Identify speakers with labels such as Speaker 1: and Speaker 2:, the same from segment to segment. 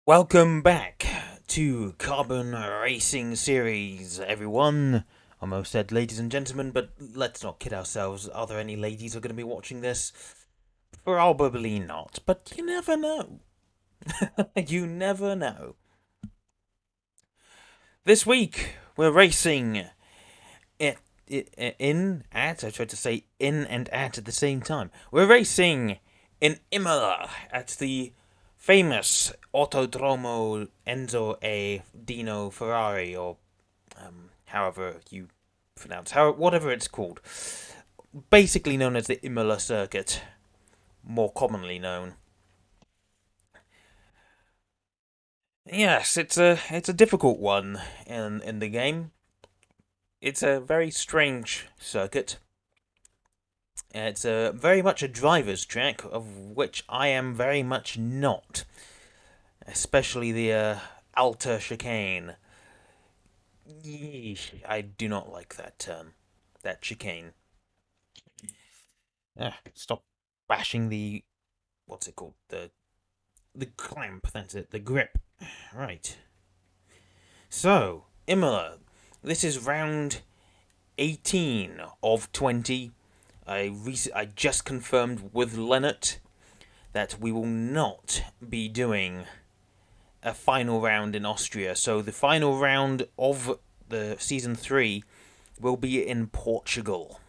Speaker 1: Welcome back to Carbon Racing Series, everyone. I almost said ladies and gentlemen, but let's not kid ourselves. Are there any ladies who are going to be watching this? Probably not, but you never know. You never know. This week, we're racing I tried to say in and at the same time. We're racing in Imola at the famous Autodromo Enzo A. Dino Ferrari, or however you pronounce, whatever it's called. Basically known as the Imola circuit, more commonly known. Yes, it's a difficult one in the game. It's a very strange circuit. It's very much a driver's track, of which I am very much not. Especially the Alta chicane. Yeesh, I do not like that term. That chicane. Stop bashing the... What's it called? The clamp, that's it. The grip. Right. So, Imola. This is round 18 of 20. I just confirmed with Lennart that we will not be doing a final round in Austria. So the final round of the season 3 will be in Portugal.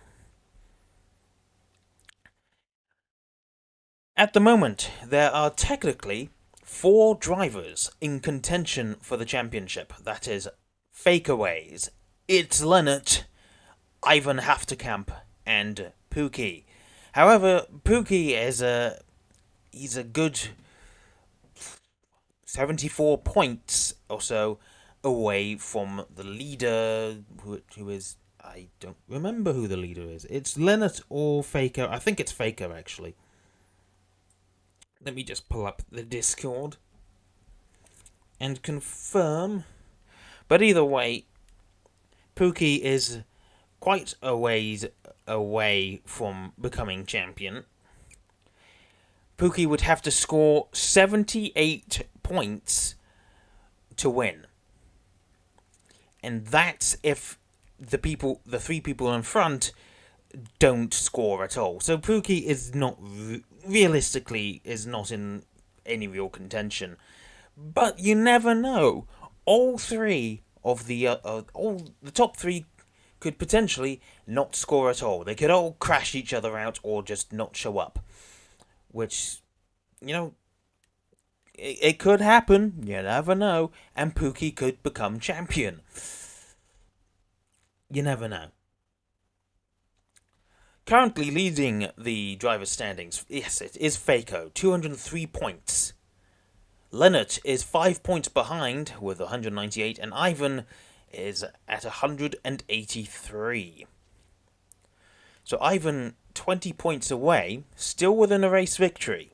Speaker 1: At the moment, there are technically 4 drivers in contention for the championship. That is Fakeaways, It's Lennart, Ivan Hafterkamp, and Pookie. However, Pookie he's a good 74 points or so away from the leader, who is... I don't remember who the leader is. It's Lennart or Faker. I think it's Faker, actually. Let me just pull up the Discord and confirm. But either way, Pookie is quite a ways away from becoming champion. Pookie would have to score 78 points to win. And that's if the 3 people in front don't score at all. So Pookie is not, realistically, is not in any real contention. But you never know. All the top 3 could potentially not score at all. They could all crash each other out or just not show up. Which, it could happen. You never know. And Pookie could become champion. You never know. Currently leading the driver's standings, yes, it is Faco, 203 points. Lennart is 5 points behind with 198, and Ivan is at 183. So Ivan 20 points away, still within a race victory.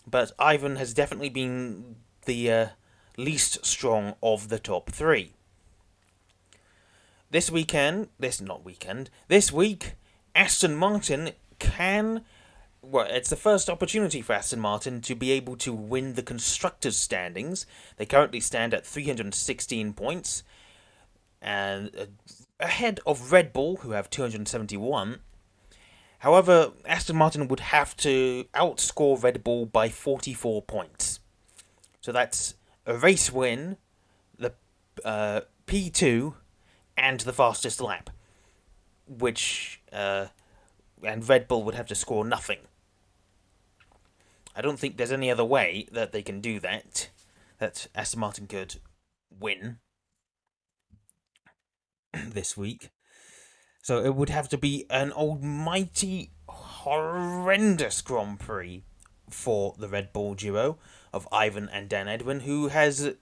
Speaker 1: But Ivan has definitely been the least strong of the top 3. This week, Aston Martin can... Well, it's the first opportunity for Aston Martin to be able to win the constructors' standings. They currently stand at 316 points, and ahead of Red Bull, who have 271. However, Aston Martin would have to outscore Red Bull by 44 points. So that's a race win, the P2, and the fastest lap. Which, and Red Bull would have to score nothing. I don't think there's any other way that they can do that Aston Martin could win this week. So it would have to be an almighty, horrendous Grand Prix for the Red Bull duo of Ivan and Dan Edwin, who has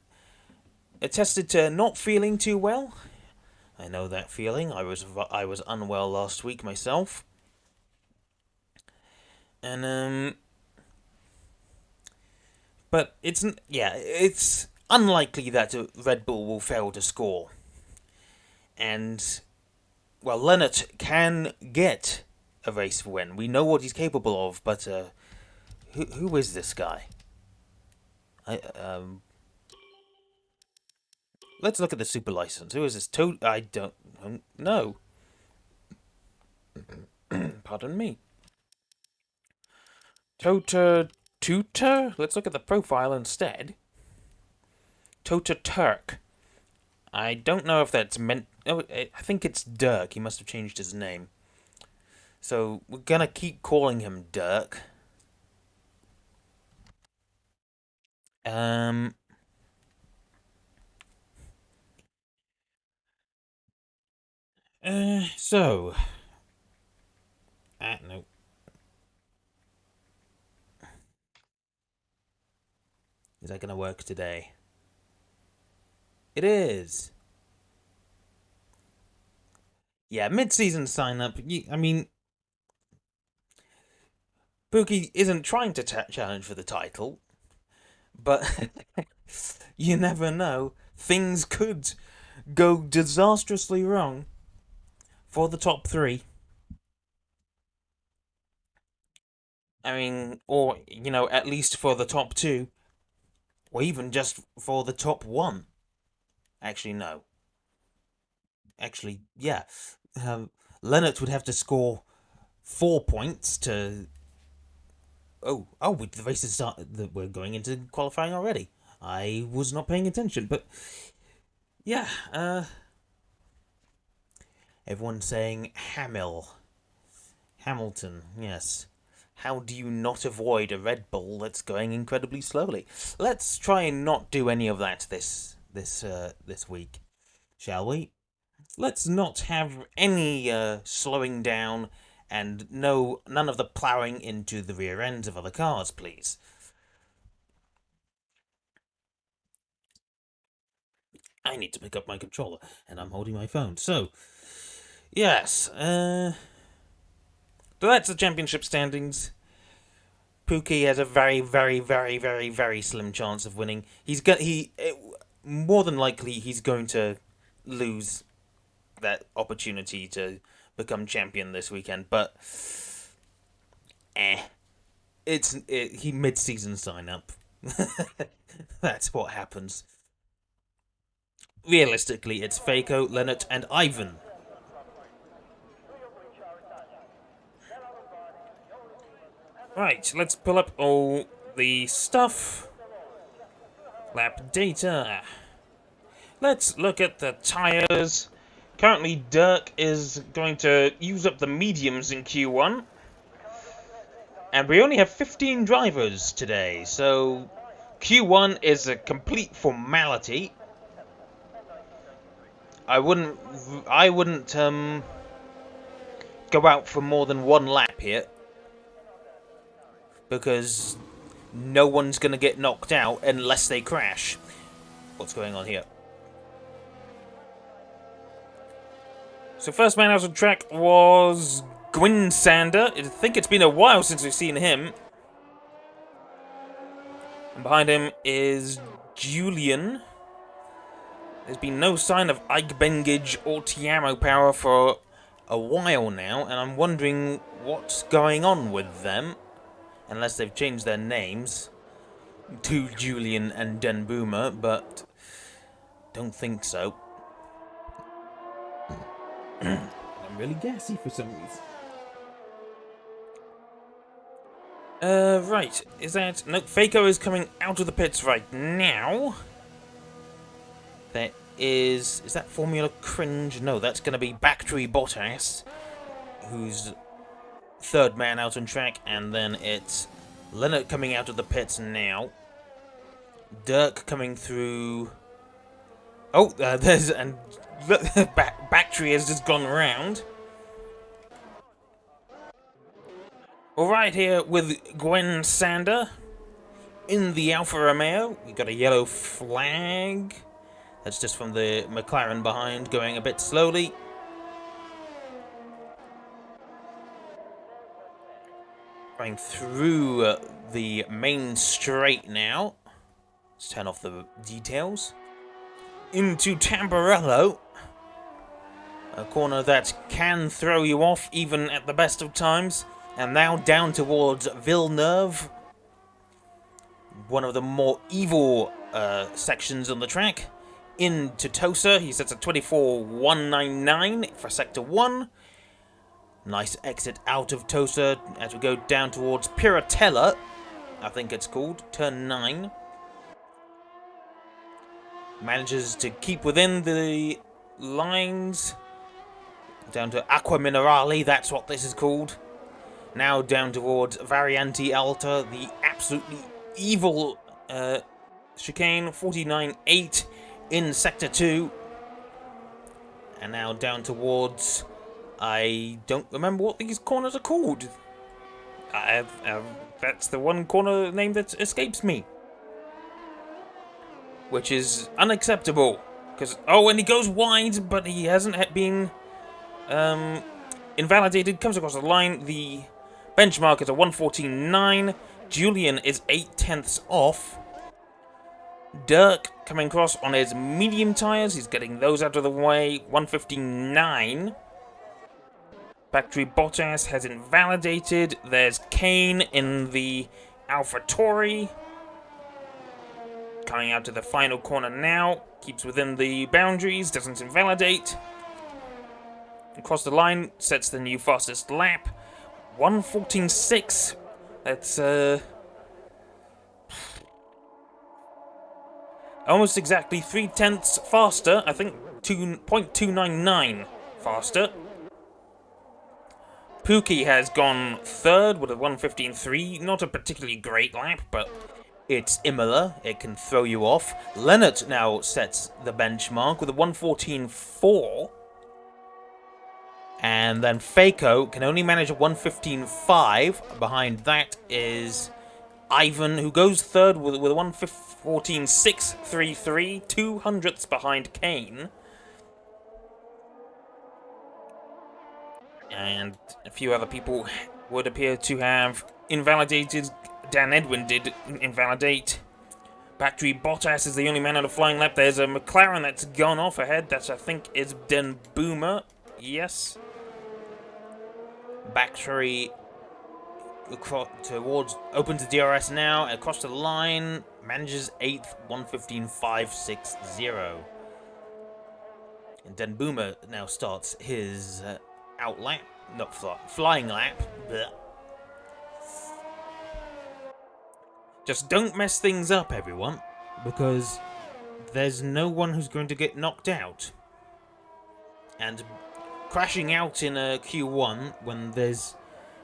Speaker 1: attested to not feeling too well. I know that feeling. I was unwell last week myself. And but it's unlikely that Red Bull will fail to score. And well, Lennart can get a race win. We know what he's capable of, but who is this guy? I, let's look at the super license. Who is this? I don't know. Pardon me. Tota Tutor? Let's look at the profile instead. Tota Turk. I don't know if that's meant... Oh, I think it's Dirk. He must have changed his name. So, we're gonna keep calling him Dirk. Um... So... no. Is that gonna work today? It is! Yeah, mid-season sign-up. I mean... Pookie isn't trying to challenge for the title, but you never know. Things could go disastrously wrong for the top three. I mean, or, you know, at least for the top two. Or even just for the top one. Actually, no. Actually, yeah. Leonard would have to score 4 points to... Oh, the races start... We're going into qualifying already. I was not paying attention, but... Yeah, everyone's saying Hamilton, yes. How do you not avoid a Red Bull that's going incredibly slowly? Let's try and not do any of that this week, shall we? Let's not have any slowing down and none of the ploughing into the rear ends of other cars, please. I need to pick up my controller, and I'm holding my phone. So, yes, but that's the championship standings. Pookie has a very, very, very, very, very slim chance of winning. More than likely he's going to lose that opportunity to become champion this weekend. But he mid-season sign up. That's what happens. Realistically, it's Faco, Leonard, and Ivan. Right, let's pull up all the stuff. Lap data. Let's look at the tyres. Currently, Dirk is going to use up the mediums in Q1. And we only have 15 drivers today, so Q1 is a complete formality. I wouldn't go out for more than one lap here, because no one's going to get knocked out unless they crash. What's going on here? So first man out of track was Gwyn Sander. I think it's been a while since we've seen him. And behind him is Julian. There's been no sign of Ike Bengage or Tiamo Power for a while now, and I'm wondering what's going on with them. Unless they've changed their names to Julian and Den Boomer, but don't think so. I'm really gassy for some reason. Right. Is that... No, Faco is coming out of the pits right now. There is... Is that Formula Cringe? No, that's going to be Bactry Bottas, who's third man out on track, and then it's Leonard coming out of the pits now. Dirk coming through... Oh, there's... And Bactry has just gone around. Alright, here with Gwyn Sander in the Alfa Romeo. We got a yellow flag. That's just from the McLaren behind, going a bit slowly. Going through the main straight now. Let's turn off the details. Into Tamburello. A corner that can throw you off even at the best of times. And now down towards Villeneuve. one of the more evil sections on the track. Into Tosa, he sets a 24.199 for Sector 1. Nice exit out of Tosa as we go down towards Piratella, I think it's called, turn 9. Manages to keep within the lines. Down to Aqua Minerale, that's what this is called. Now down towards Variante Alta, the absolutely evil chicane, 49.8 in Sector 2. And now down towards... I don't remember what these corners are called. That's the one corner name that escapes me. Which is unacceptable. Because, and he goes wide, but he hasn't been invalidated. Comes across the line. The benchmark is a 1:14.9. Julian is 0.8 off. Dirk coming across on his medium tyres. He's getting those out of the way. 1:15.9. Factory Bottas has invalidated. There's Kane in the AlphaTauri. Coming out to the final corner now. Keeps within the boundaries. Doesn't invalidate. Across the line. Sets the new fastest lap. 1:14.6. That's almost exactly 0.3 faster. I think 2.299 faster. Pookie has gone third with a 1:15.3. Not a particularly great lap, but it's Imola. It can throw you off. Leonard now sets the benchmark with a 1:14.4. And then Faco can only manage a 1:15.5. Behind that is Ivan, who goes third with a 1:14.633. 200ths behind Kane. And a few other people would appear to have invalidated. Dan Edwin did invalidate. Factory Bottas is the only man on a flying lap. There's a McLaren that's gone off ahead. That I think is Den Boomer. Yes. Factory towards opens the DRS now. Across the line. Manages 8th. 1:15.560. And Den Boomer now starts his... out lap, not flying lap. Blech. Just don't mess things up, everyone, because there's no one who's going to get knocked out. And crashing out in a Q1 when there's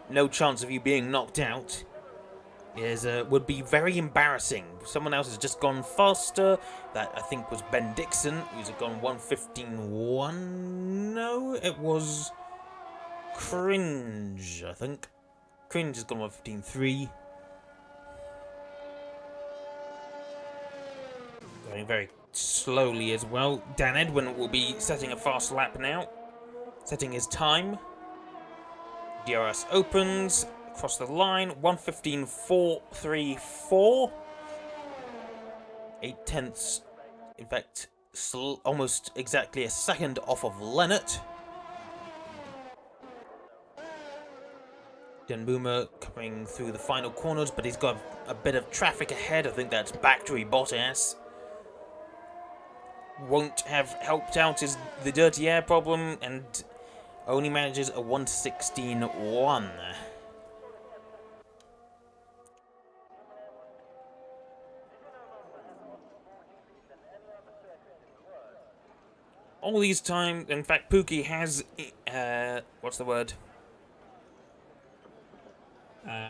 Speaker 1: no chance of you being knocked out would be very embarrassing. Someone else has just gone faster. That, I think, was Ben Dixon, who's gone 1:15.1. No, it was... Cringe, I think. Cringe has gone 1:15.3. Going very slowly as well. Dan Edwin will be setting a fast lap now. Setting his time. DRS opens. Across the line. 1:15.434. 0.8. In fact, almost exactly a second off of Leonard. Den Boomer coming through the final corners, but he's got a bit of traffic ahead. I think that's Factory Bottas. Won't have helped out the dirty air problem, and only manages a 1:16.1. All these times, in fact, Pookie has, what's the word?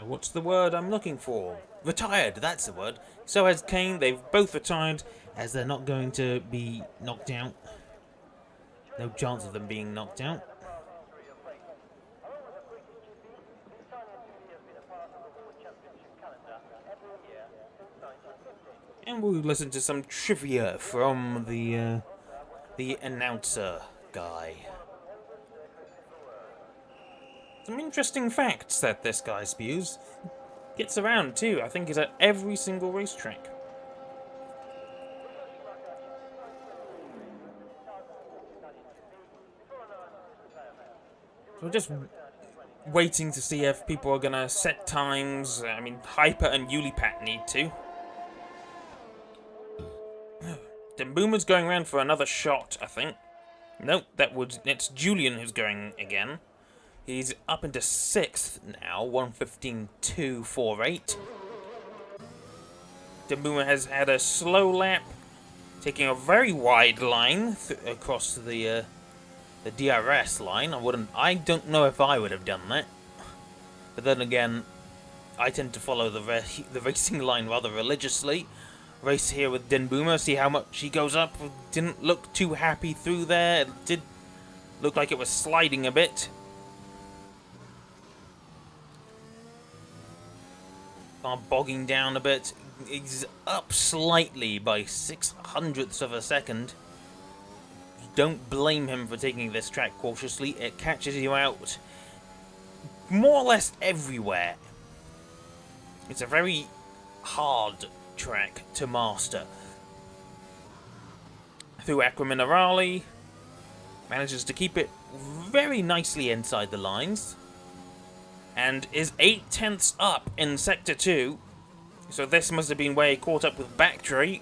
Speaker 1: What's the word I'm looking for? Retired, that's the word. So has Kane. They've both retired, as they're not going to be knocked out. No chance of them being knocked out. And we'll listen to some trivia from the announcer guy. Some interesting facts that this guy spews. Gets around too. I think he's at every single racetrack. So we're just waiting to see if people are gonna set times. I mean, Hyper and Ulipat need to. Boomer's going around for another shot, I think. Nope, it's Julian who's going again. He's up into 6th now, 1:15.248. Den Boomer has had a slow lap, taking a very wide line across the DRS line. I don't know if I would have done that. But then again, I tend to follow the racing line rather religiously. Race here with Den Boomer, see how much he goes up. Didn't look too happy through there. It did look like it was sliding a bit. Bogging down a bit. He's up slightly by 0.06 of a second. Don't blame him for taking this track cautiously. It catches you out more or less everywhere. It's a very hard track to master. Through Acqua Minerale, manages to keep it very nicely inside the lines, and is 0.8 up in Sector 2. So this must have been where he caught up with Bactry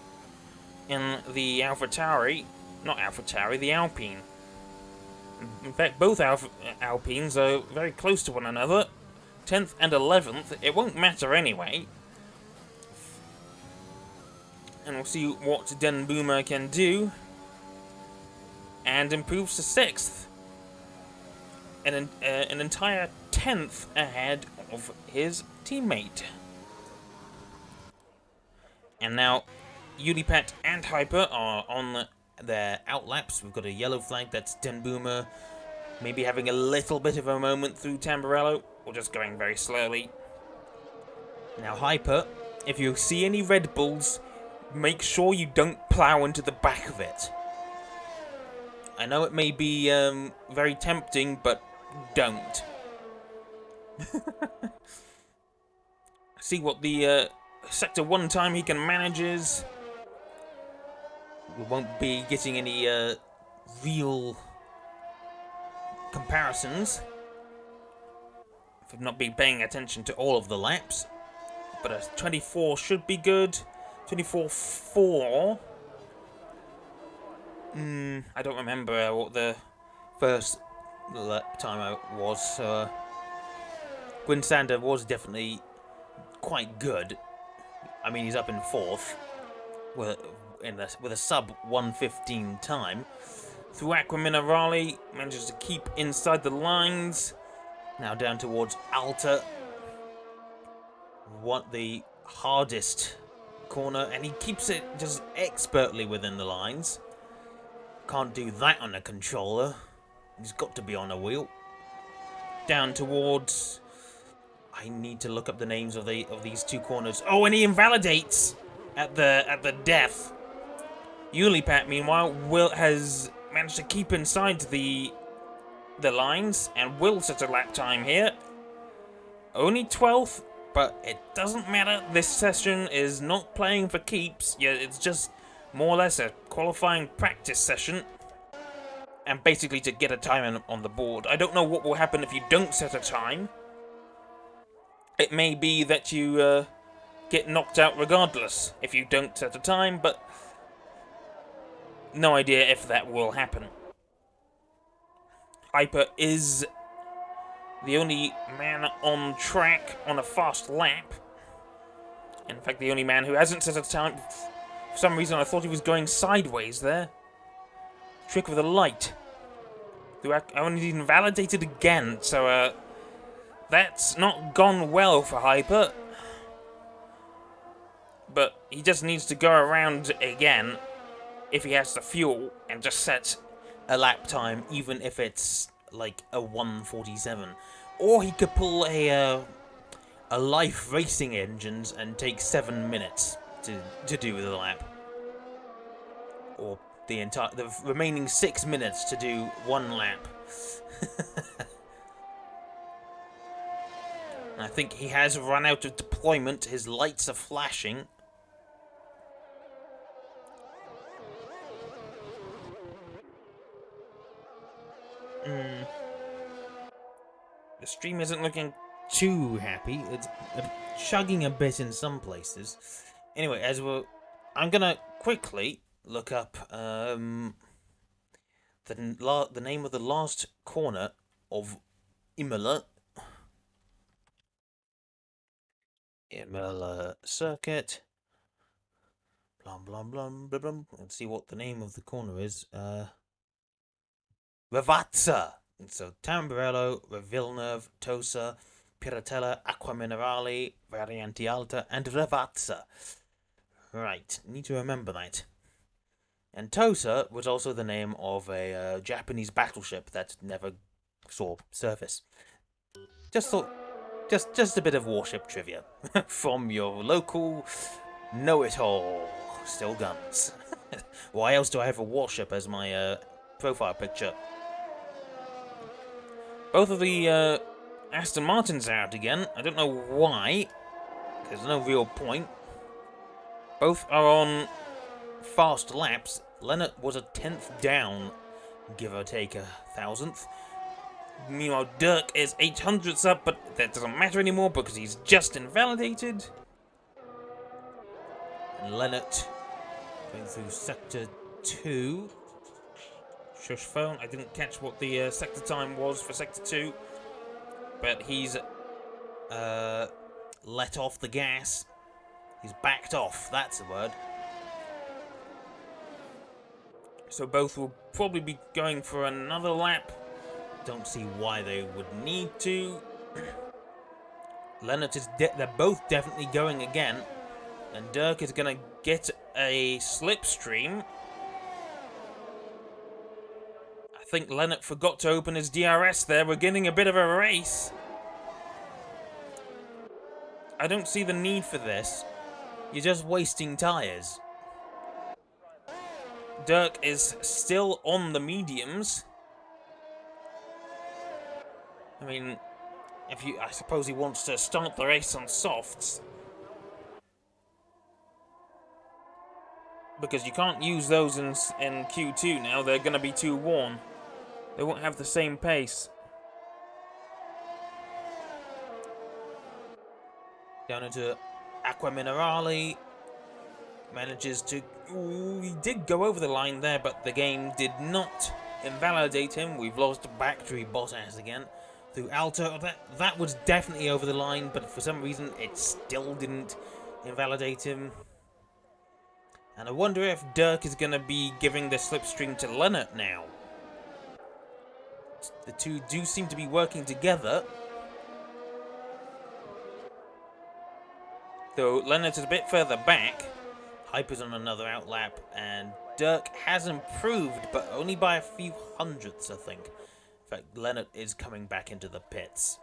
Speaker 1: in the AlphaTauri. Not AlphaTauri, the Alpine. In fact, both Alpines are very close to one another. 10th and 11th. It won't matter anyway. And we'll see what Den Boomer can do. And improves to 6th. An entire 10th ahead of his teammate. And now, Ulipat and Hyper are on their outlaps. We've got a yellow flag, that's Den Boomer. Maybe having a little bit of a moment through Tamburello, or just going very slowly. Now Hyper, if you see any Red Bulls, make sure you don't plough into the back of it. I know it may be very tempting, but don't. See what the Sector 1 time he can manage is. We won't be getting any real comparisons. I've not been paying attention to all of the laps. But a 24 should be good. 24.4. I don't remember what the first lap time was. Gwyn Sander was definitely quite good. I mean, he's up in 4th with a sub 1:15 time. Through Acqua Minerale, manages to keep inside the lines. Now down towards Alta. What the hardest corner, and he keeps it just expertly within the lines. Can't do that on a controller. He's got to be on a wheel. Down towards... I need to look up the names of these two corners. Oh, and he invalidates at the death. Ulipat, meanwhile, has managed to keep inside the lines and will set a lap time here. Only 12th, but it doesn't matter. This session is not playing for keeps. Yeah, it's just more or less a qualifying practice session. And basically to get a time on the board. I don't know what will happen if you don't set a time. It may be that you get knocked out regardless if you don't set a time, but no idea if that will happen. Hyper is the only man on track on a fast lap. In fact, the only man who hasn't set a time. For some reason, I thought he was going sideways there. Trick with a light. I only invalidated again, so that's not gone well for Hyper. But he just needs to go around again if he has the fuel and just set a lap time, even if it's like a 1:47. Or he could pull a Life Racing Engines and take 7 minutes to do the lap. Or the remaining 6 minutes to do 1 lap. I think he has run out of deployment. His lights are flashing. The stream isn't looking too happy. It's chugging a bit in some places. Anyway, I'm gonna quickly look up the name of the last corner of Imola. Imola circuit. Blum blum blum blum blum. Let's see what the name of the corner is. Ravazza. So Tamburello, Villeneuve, Tosa, Piratella, Acqua Minerale, Variante Alta, and Ravazza. Right, need to remember that. And Tosa was also the name of a Japanese battleship that never saw service. Just thought, just a bit of warship trivia from your local know-it-all. Still guns. Why else do I have a warship as my profile picture? Both of the Aston Martins are out again. I don't know why. There's no real point. Both are on fast laps. Leonard was a 10th down, give or take a thousandth. Meanwhile, Dirk is 800ths up, but that doesn't matter anymore because he's just invalidated. And Leonard going through sector 2. Shush phone. I didn't catch what the sector time was for sector 2, but he's let off the gas. He's backed off. That's the word. So both will probably be going for another lap. Don't see why they would need to. Leonard is they're both definitely going again, and Dirk is going to get a slipstream. I think Leonard forgot to open his DRS there. We're getting a bit of a race. I don't see the need for this. You're just wasting tyres. Dirk is still on the mediums. I mean, I suppose he wants to start the race on softs. Because you can't use those in Q2 now. They're going to be too worn. They won't have the same pace. Down into Acqua Minerale. Manages to... Ooh, he did go over the line there, but the game did not invalidate him. We've lost Bactry Bottas again. Through Alto, that was definitely over the line, but for some reason it still didn't invalidate him. And I wonder if Dirk is going to be giving the slipstream to Leonard now. The two do seem to be working together. Though Leonard is a bit further back. Hyper's on another outlap, and Dirk has improved, but only by a few hundredths, I think. In fact, Leonard is coming back into the pits.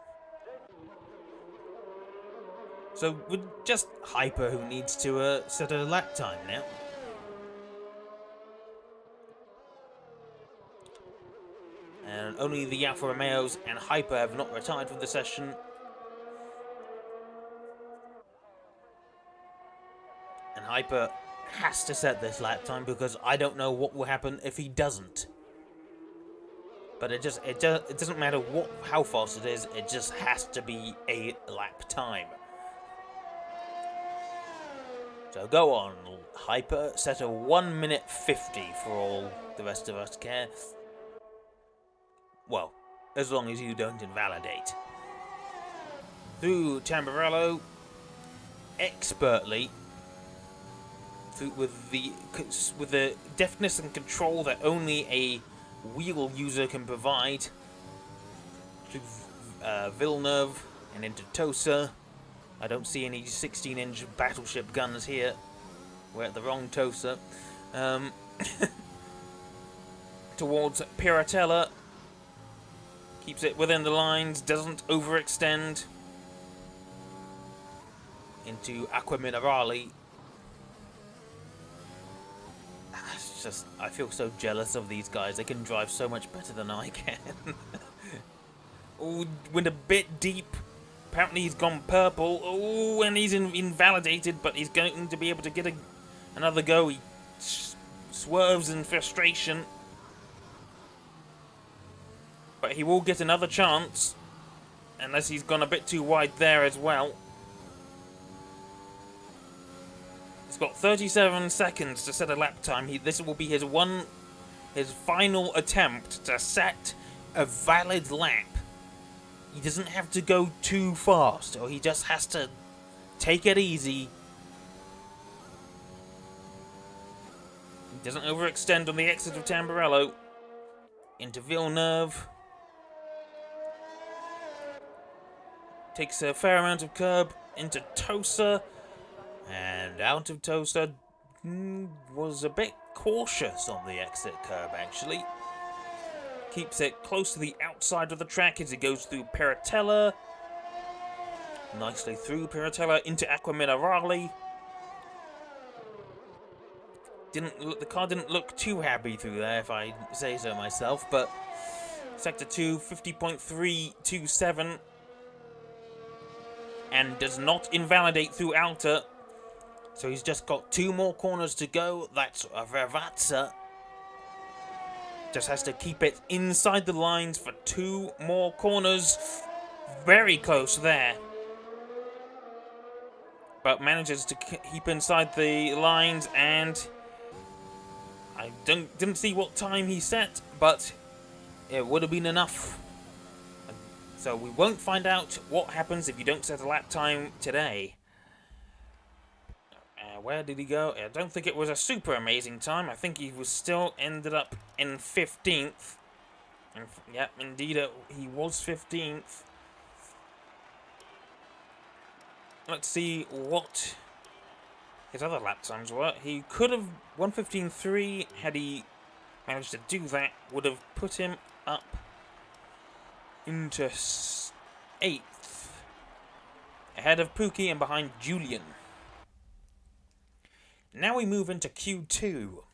Speaker 1: So, with just Hyper who needs to set a lap time now. And only the Alfa Romeos and Hyper have not retired from the session. And Hyper has to set this lap time because I don't know what will happen if he doesn't. But it doesn't matter how fast it is, it just has to be a lap time. So go on, Hyper, set a 1 minute 50 for all the rest of us care. Well, as long as you don't invalidate. Through Tamburello, expertly, with the deftness and control that only a wheel user can provide, through Villeneuve and into Tosa. I don't see any 16-inch battleship guns here. We're at the wrong Tosa. Towards Piratella. Keeps it within the lines, doesn't overextend. Into Acqua Minerale. It's just, I feel so jealous of these guys. They can drive so much better than I can. Oh, went a bit deep. Apparently he's gone purple. Oh, and he's invalidated, but he's going to be able to get another go. He swerves in frustration. But he will get another chance. Unless he's gone a bit too wide there as well. He's got 37 seconds to set a lap time. This will be his final attempt to set a valid lap. He doesn't have to go too fast, or he just has to take it easy. He doesn't overextend on the exit of Tamburello. Into Villeneuve. Takes a fair amount of curb into Tosa. And out of Tosa. Was a bit cautious on the exit curb, actually. Keeps it close to the outside of the track as it goes through Piratella. Nicely through Piratella into Acqua Minerale. The car didn't look too happy through there, if I say so myself, but Sector 2, 50.327, and does not invalidate through Alta. So he's just got 2 more corners to go. That's a Vervatza. Just has to keep it inside the lines for 2 more corners. Very close there. But manages to keep inside the lines, and I didn't see what time he set, but it would have been enough. So we won't find out what happens if you don't set a lap time today. Where did he go? I don't think it was a super amazing time. I think he was still ended up in 15th. And yeah, indeed, he was 15th. Let's see what his other lap times were. He could have 1:15.3 had he managed to do that. Would have put him up into 8th. Ahead of Pookie and behind Julian. Now we move into Q2.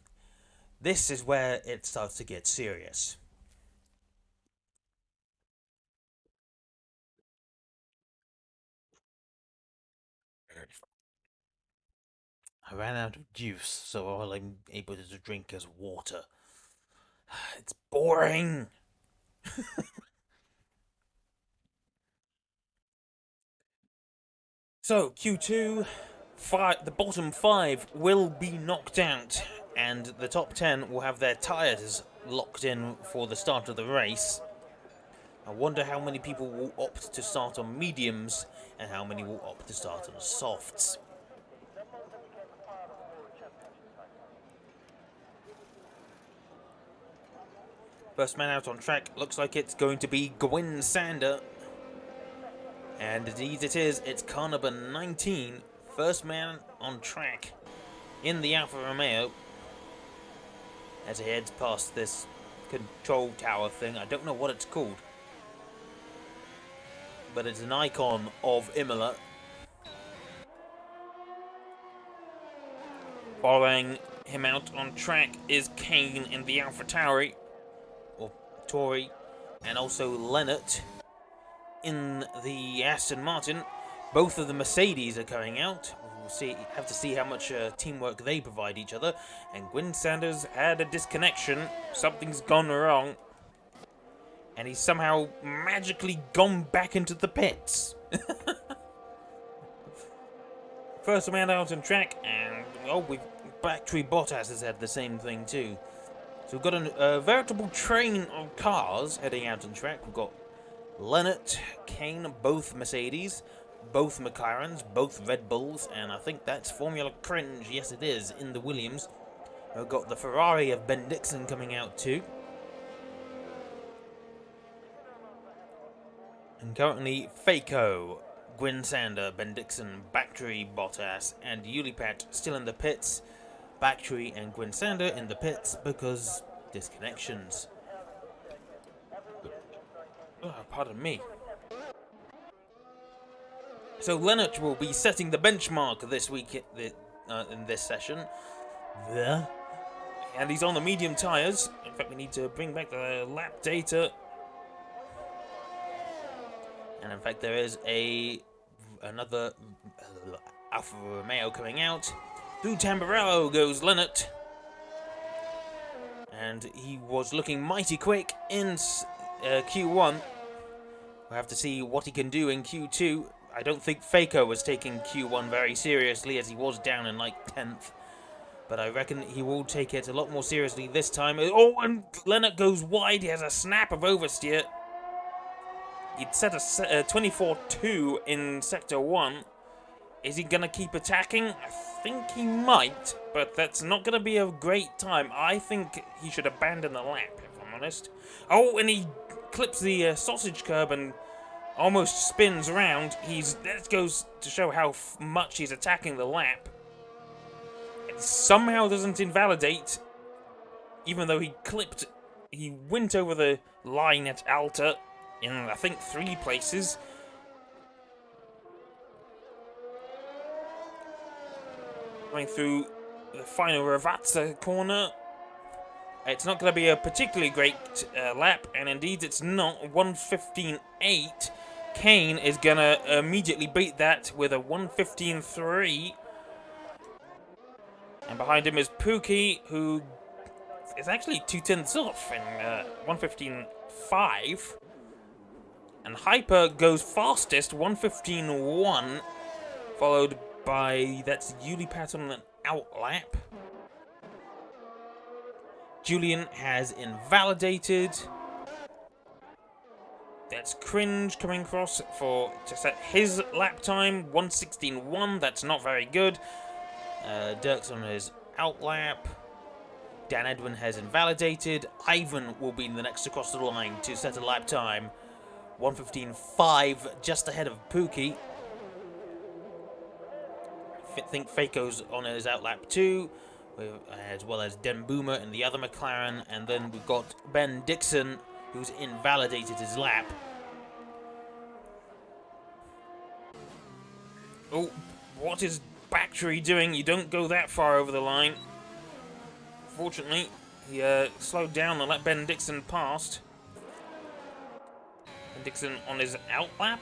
Speaker 1: This is where it starts to get serious. I ran out of juice, so all I'm able to drink is water. It's boring. So, Q2, the bottom 5 will be knocked out, and the top 10 will have their tyres locked in for the start of the race. I wonder how many people will opt to start on mediums, and how many will opt to start on softs. First man out on track looks like it's going to be Gwyn Sander. And indeed it is. It's car number 19. First man on track in the Alfa Romeo. As he heads past this control tower thing. I don't know what it's called. But it's an icon of Imola. Following him out on track is Kane in the Alfa Tauri. Or Tauri. And also Lennart in the Aston Martin. Both of the Mercedes are coming out. We'll have to see how much teamwork they provide each other. And Gwyn Sanders had a disconnection. Something's gone wrong. And he's somehow magically gone back into the pits. First man out on track, and Battery Bottas has had the same thing too. So we've got a veritable train of cars heading out on track. We've got Lennart, Kane, both Mercedes, both McLarens, both Red Bulls, and I think that's Formula Cringe, yes it is, in the Williams. We've got the Ferrari of Ben Dixon coming out too. And currently, Faco, Gwyn Sander, Ben Dixon, Battery Bottas, and Ulipat still in the pits. Battery and Gwyn Sander in the pits because disconnections. Oh, pardon me. So Lennart will be setting the benchmark this week in this session. And he's on the medium tyres. In fact, we need to bring back the lap data. And in fact, there is another Alfa Romeo coming out. Through Tamburello goes Lennart. And he was looking mighty quick in Q1. We'll have to see what he can do in Q2. I don't think Faco was taking Q1 very seriously, as he was down in like 10th. But I reckon he will take it a lot more seriously this time. Oh, and Leonard goes wide. He has a snap of oversteer. He'd set a 24-2 in Sector 1. Is he going to keep attacking? I think he might, but that's not going to be a great time. I think he should abandon the lap, if I'm honest. Oh, and he clips the sausage curb and almost spins around. That goes to show how much he's attacking the lap. It somehow doesn't invalidate, even though he went over the line at Alta in, I think, 3 places. Going through the final Ravazza corner. It's not going to be a particularly great lap, and indeed it's not. 1:15.8. Kane is going to immediately beat that with a 1:15.3. And behind him is Pookie, who is actually 2/10 off in 1:15.5. And Hyper goes fastest, 1:15.1, followed by, that's Ulipat on an outlap. Julian has invalidated. That's Cringe coming across to set his lap time, 1:16.1. That's not very good. Dirk's on his outlap. Dan Edwin has invalidated. Ivan will be the next across the line to set a lap time, 1:15.5, just ahead of Pookie. I think Faco's on his outlap too, as well as Den Boomer and the other McLaren, and then we've got Ben Dixon, who's invalidated his lap. Oh, what is Bactry doing? You don't go that far over the line. Fortunately, he slowed down and let Ben Dixon past. Ben Dixon on his outlap?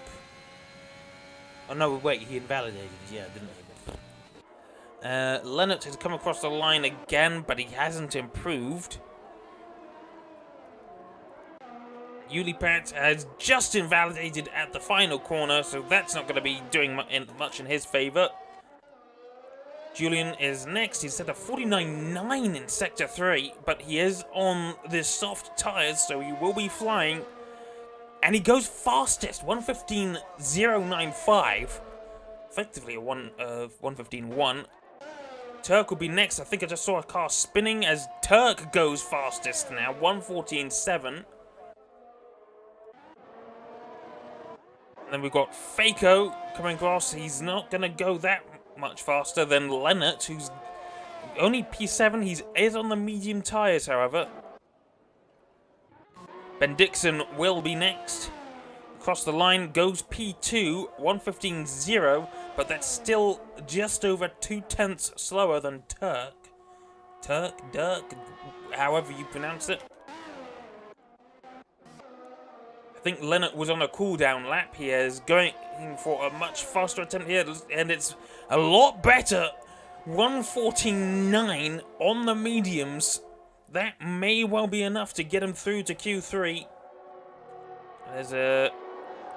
Speaker 1: Oh no, wait, he invalidated, yeah, didn't he? Leonard has come across the line again, but he hasn't improved. Ulipat has just invalidated at the final corner, so that's not going to be doing much in his favour. Julian is next. He's set a 49.9 in Sector 3, but he is on the soft tyres, so he will be flying. And he goes fastest, 1:15.095. Effectively a 1:15.1. Turk will be next. I think I just saw a car spinning as Turk goes fastest now, 1:14.7. And then we've got Faco coming across. He's not going to go that much faster than Leonard, who's only P7. He is on the medium tyres, however. Ben Dixon will be next. Across the line goes P2, 1:15.0, but that's still just over 2/10 slower than Dirk, however you pronounce it. I think Leonard was on a cooldown lap. He is going for a much faster attempt here, and it's a lot better. 1:14.9 on the mediums. That may well be enough to get him through to Q3. There's a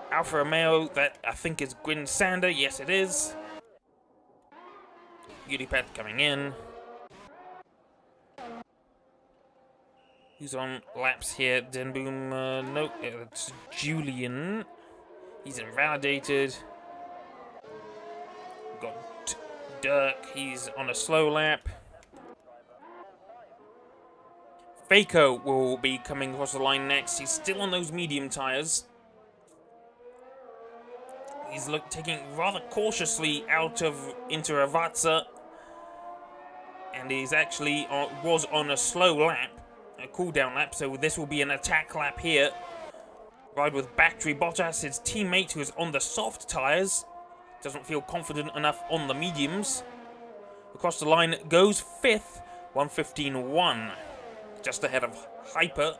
Speaker 1: Alfa Romeo that I think is Gwyn Sander. Yes, it is. Ulipat coming in. Who's on laps here? Denboom, no, it's Julian. He's invalidated. We've got Dirk, he's on a slow lap. Faco will be coming across the line next. He's still on those medium tyres. He's taking rather cautiously into Ravazza. And he's actually was on a slow lap. A cooldown lap, so this will be an attack lap here. Ride with Battery Bottas, his teammate, who is on the soft tyres. Doesn't feel confident enough on the mediums. Across the line goes 5th, 1:15.1. Just ahead of Hyper.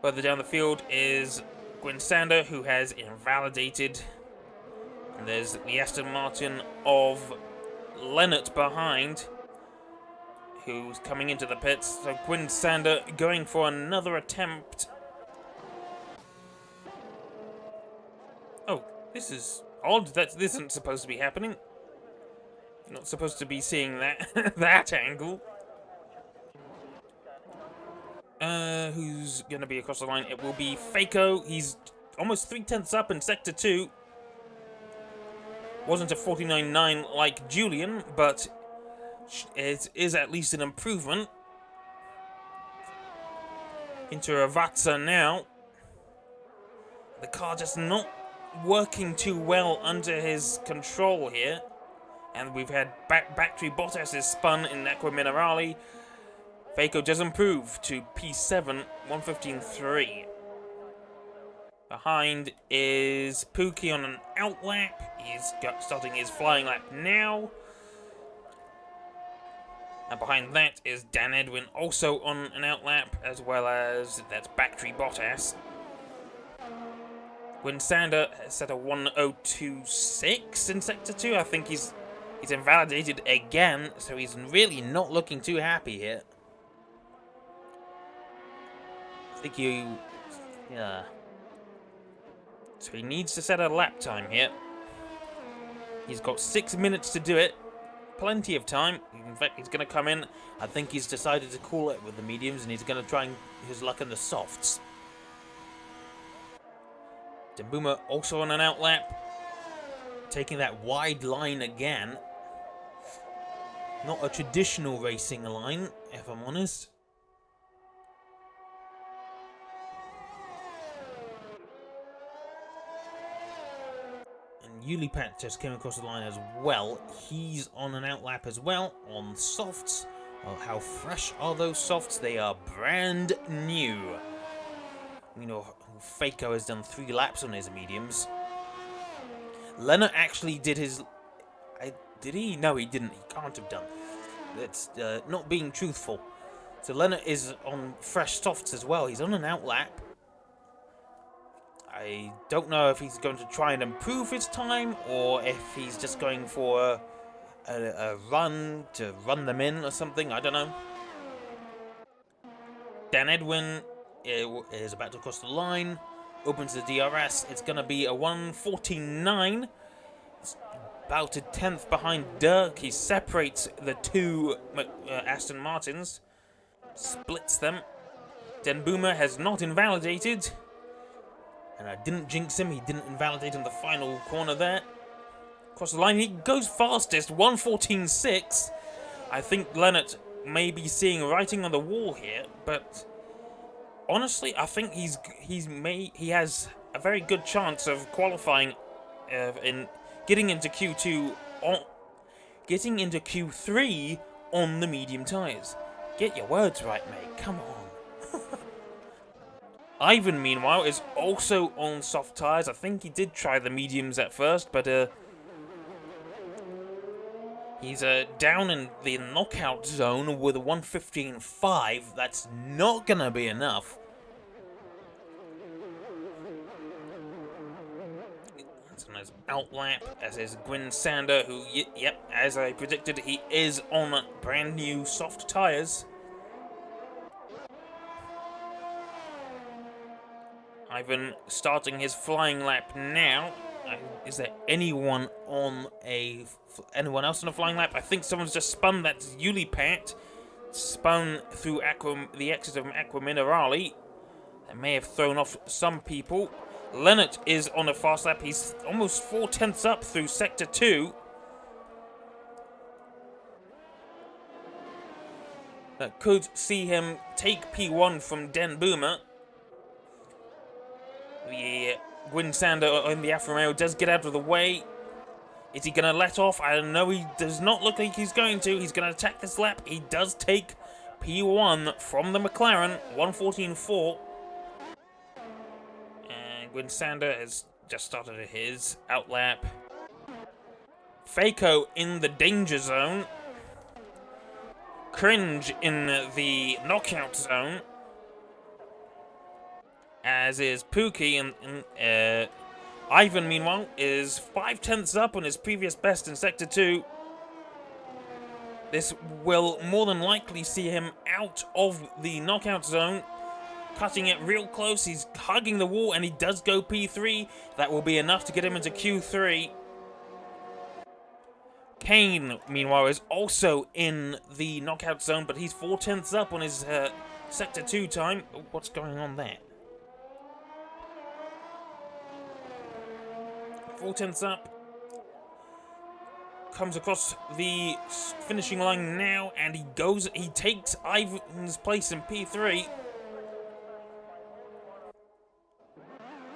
Speaker 1: Further down the field is Gwyn Sander, who has invalidated. And there's the Aston Martin of Leonard behind, who's coming into the pits. So Gwyn Sander going for another attempt. This is odd. This isn't supposed to be happening. You're not supposed to be seeing that that angle. Who's going to be across the line? It will be Faco. He's almost 3/10 up in Sector 2. Wasn't a 49.9 like Julian, but it is at least an improvement. Into Ravazza now. The car just not working too well under his control here. And we've had Battery Bottas is spun in Aqua Minerale. Faco does improve to P7, 1:15.3. Behind is Pookie on an outlap. He's starting his flying lap now. And behind that is Dan Edwin also on an outlap, as well as that's Battery Bottas. When Sander has set a 1:02.6 in Sector 2, I think he's invalidated again, so he's really not looking too happy here. I think yeah. So he needs to set a lap time here. He's got 6 minutes to do it. Plenty of time. In fact, he's going to come in. I think he's decided to call it with the mediums, and he's going to try his luck in the softs. Dembuma also on an outlap. Taking that wide line again. Not a traditional racing line, if I'm honest. And Ulipat just came across the line as well. He's on an outlap as well, on softs. Well, how fresh are those softs? They are brand new. You know, Faco has done 3 laps on his mediums. Leonard actually did his... did he? No, he didn't. He can't have done. That's not being truthful. So Leonard is on fresh softs as well. He's on an outlap. I don't know if he's going to try and improve his time, or if he's just going for a run to run them in or something. I don't know. Dan Edwin is about to cross the line. Opens the DRS. It's going to be a 1:14.9. About a 10th behind Dirk. He separates the 2 Aston Martins. Splits them. Dembuma has not invalidated. And I didn't jinx him. He didn't invalidate in the final corner there. Across the line. He goes fastest. 1:14.6. I think Leonard may be seeing writing on the wall here. But honestly, I think he has a very good chance of qualifying in... Getting into Q3 on the medium tyres. Get your words right, mate. Come on. Ivan, meanwhile, is also on soft tyres. I think he did try the mediums at first, but he's down in the knockout zone with a 1:15.5. That's not going to be enough. Nice outlap, as is Gwyn Sander, who, yep, as I predicted, he is on brand new soft tyres. Ivan starting his flying lap now. Is there anyone else on a flying lap? I think someone's just spun. That's Ulipat. Spun through the exit of Aqua Minerale. That may have thrown off some people. Leonard is on a fast lap. He's almost 4/10 up through Sector 2. That could see him take P1 from Dembuma. The Gwyn Sander in the Alfa Romeo does get out of the way. Is he going to let off? I don't know. He does not look like he's going to. He's going to attack this lap. He does take P1 from the McLaren. 1:14.4. Gwyn Sander has just started his outlap. Faco in the danger zone. Cringe in the knockout zone. As is Pookie. And Ivan, meanwhile, is 5/10 up on his previous best in Sector 2. This will more than likely see him out of the knockout zone. cutting it real close. He's hugging the wall, and he does go P3. That will be enough to get him into Q3. Kane, meanwhile, is also in the knockout zone, but he's 4/10 up on his Sector 2 time. What's going on there? 4/10 up. Comes across the finishing line now, and he takes Ivan's place in P3.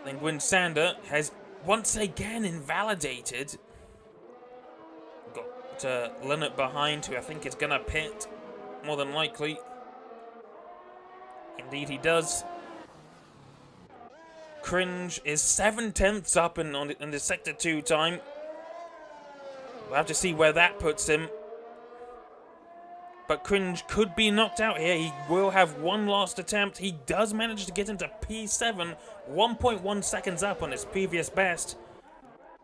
Speaker 1: Then Gwyn Sander has once again invalidated. Got Leonard behind, who I think is going to pit, more than likely. Indeed he does. Cringe is 7/10 up in the Sector 2 time. We'll have to see where that puts him. But Cringe could be knocked out here. He will have one last attempt. He does manage to get into P7, 1.1 seconds up on his previous best.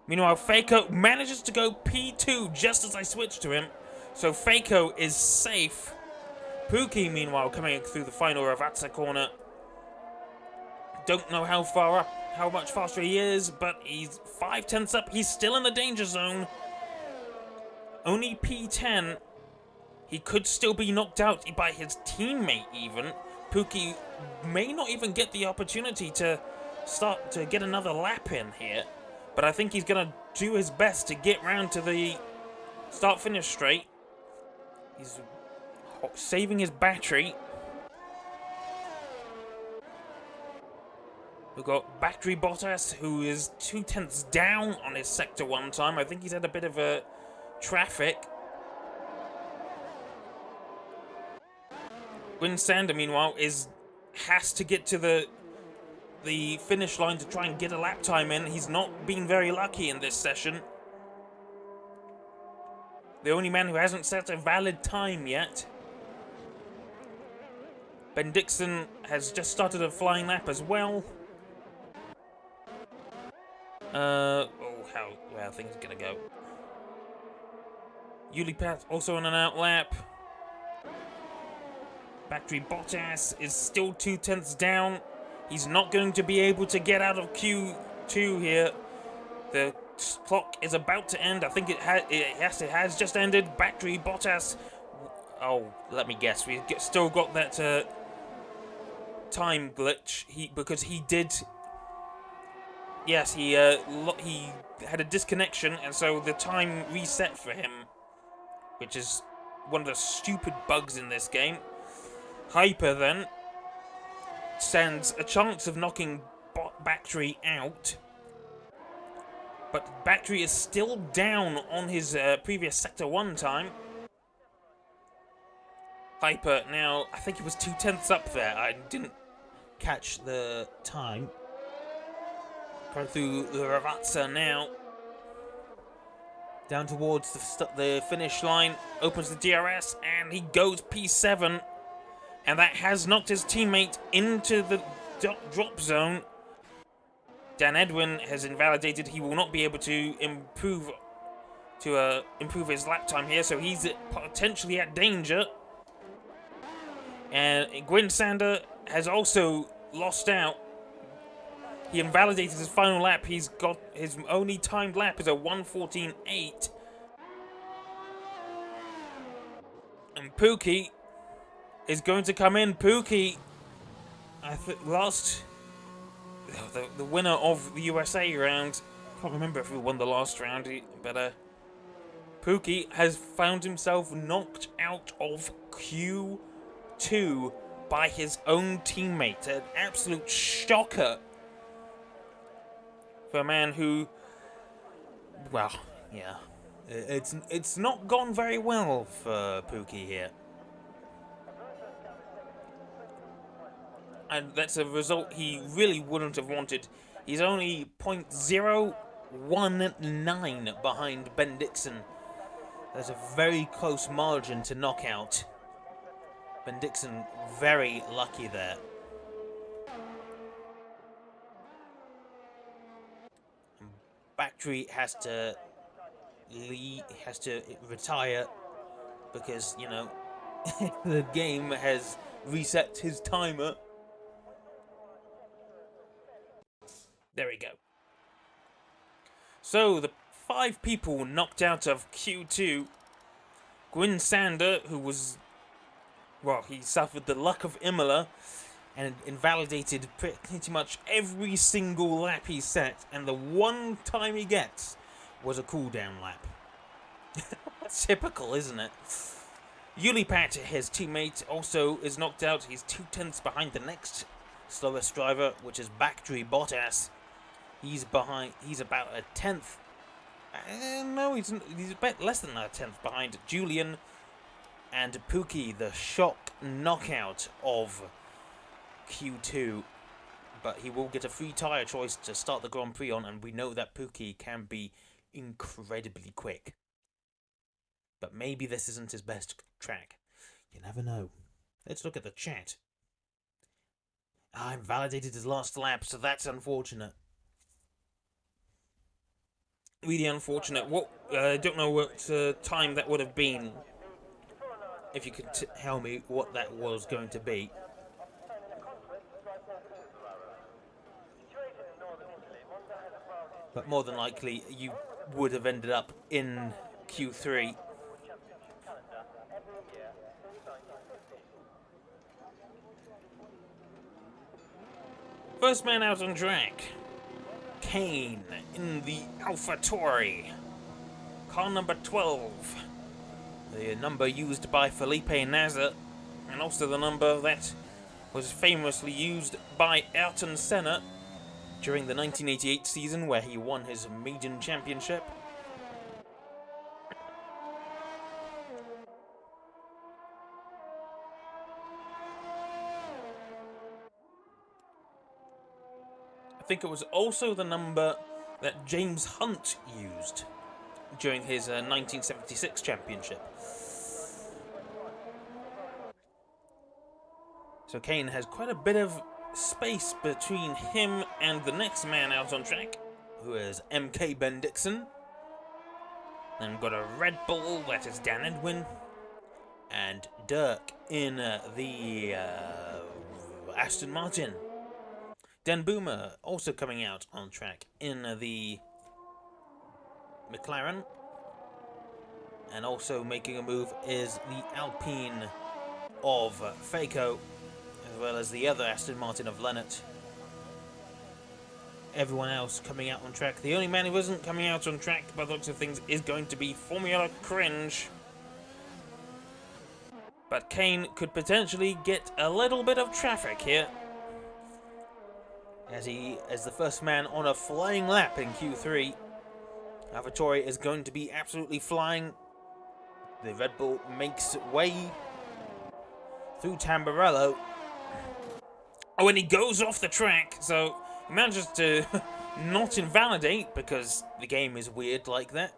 Speaker 1: Meanwhile, Faco manages to go P2 just as I switch to him. So Faco is safe. Pookie, meanwhile, coming through the final Ravazza corner. Don't know how much faster he is, but he's 5/10 up. He's still in the danger zone. Only P10. He could still be knocked out by his teammate even. Pookie may not even get the opportunity to start to get another lap in here. But I think he's going to do his best to get round to the start-finish straight. He's saving his battery. We've got Battery Bottas, who is 2/10 down on his Sector 1 time. I think he's had a bit of a traffic. Gwyn Sander, meanwhile, has to get to the finish line to try and get a lap time in. He's not been very lucky in this session. The only man who hasn't set a valid time yet. Ben Dixon has just started a flying lap as well. How things are gonna go. Ulipat also on an out lap. Battery Bottas is still 2/10 down. He's not going to be able to get out of Q2 here. The clock is about to end. I think it has just ended. Battery Bottas. Oh, let me guess. We've still got that time glitch. Because he did. Yes, he had a disconnection, and so the time reset for him, which is one of the stupid bugs in this game. Hyper then stands a chance of knocking Battery out, but Battery is still down on his previous Sector 1 time. Hyper now, I think he was 2/10 up there. I didn't catch the time. Going through the Ravazza now. Down towards the finish line. Opens the DRS and he goes P7. And that has knocked his teammate into the drop zone. Dan Edwin has invalidated. He will not be able to improve his lap time here. So he's potentially at danger. And Gwyn Sander has also lost out. He invalidated his final lap. He's got his only timed lap is a 1:14.8. And Pookie is going to come in. Pookie, I think the winner of the USA round. Can't remember if he won the last round, but Pookie has found himself knocked out of Q2 by his own teammate. An absolute shocker. For a man who, well, yeah, it's not gone very well for Pookie here, and that's a result he really wouldn't have wanted. He's only 0.019 behind Ben Dixon. There's a very close margin to knockout. Ben Dixon very lucky there. Battery has to retire because, you know, the game has reset his timer. There we go. So, the 5 people knocked out of Q2. Gwyn Sander, who was... Well, he suffered the luck of Imola and invalidated pretty much every single lap he set, and the one time he gets was a cooldown lap. That's typical, isn't it? Ulipat, his teammate, also is knocked out. He's 2/10 behind the next slowest driver, which is Bactry Bottas. He's behind. He's about a 10th. No, he's a bit less than a 10th behind Julian and Pookie, the shock knockout of Q2. But he will get a free tyre choice to start the Grand Prix on, and we know that Pookie can be incredibly quick. But maybe this isn't his best track. You never know. Let's look at the chat. I invalidated his last lap, so that's unfortunate. Really unfortunate. What? I don't know what time that would have been. If you could tell me what that was going to be. But more than likely, you would have ended up in Q3. First man out on track. Kane in the AlphaTauri. Car number 12. The number used by Felipe Nasr, and also the number that was famously used by Ayrton Senna during the 1988 season where he won his maiden championship. I think it was also the number that James Hunt used during his 1976 championship. So Kane has quite a bit of space between him and the next man out on track, who is MK Ben Dixon. Then we've got a Red Bull, that is Dan Edwin, and Dirk in the Aston Martin. Dan Boomer also coming out on track in the McLaren. And also making a move is the Alpine of Faco, as well as the other Aston Martin of Lennart. Everyone else coming out on track. The only man who isn't coming out on track, by the looks of things, is going to be Formula Cringe. But Kane could potentially get a little bit of traffic here, as he is the first man on a flying lap in Q3. AlphaTauri is going to be absolutely flying. The Red Bull makes way through Tamburello. Oh, and he goes off the track, so he manages to not invalidate, because the game is weird like that.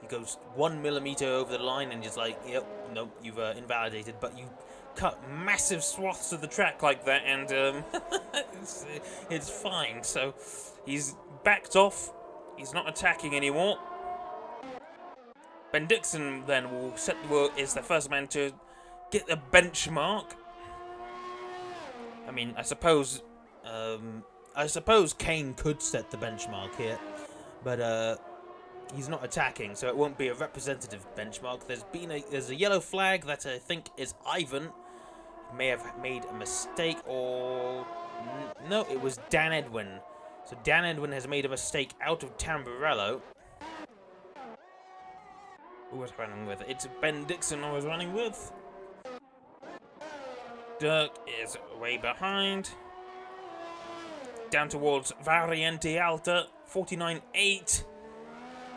Speaker 1: He goes 1 millimeter over the line and just like, yep, nope, you've invalidated, but you cut massive swaths of the track like that, and it's fine. So he's backed off. He's not attacking anymore. Ben Dixon then is the first man to get the benchmark. I mean, I suppose Kane could set the benchmark here, but he's not attacking, so it won't be a representative benchmark. There's a yellow flag that I think is Ivan. He may have made a mistake, or no, it was Dan Edwin. So Dan Edwin has made a mistake out of Tamburello. Who was running with? It's Ben Dixon I was running with. Dirk is way behind. Down towards Variante Alta, 49.8.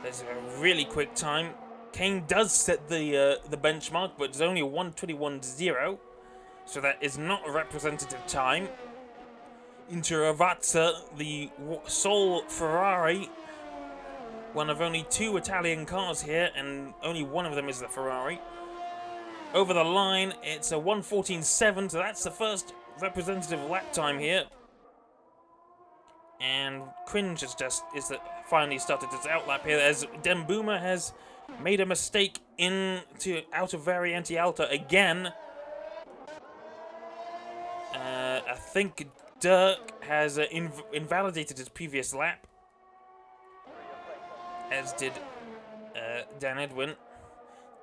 Speaker 1: That's a really quick time. Kane does set the benchmark, but it's only a 1:21.0, so that is not a representative time. Interavazza, the sole Ferrari, one of only 2 Italian cars here, and only one of them is the Ferrari. Over the line, it's a 1:14.7, so that's the first representative lap time here. And Cringe finally started its outlap here, as Dem Boomer has made a mistake out of Variante Alta again. I think Dirk has invalidated his previous lap, as did Dan Edwin.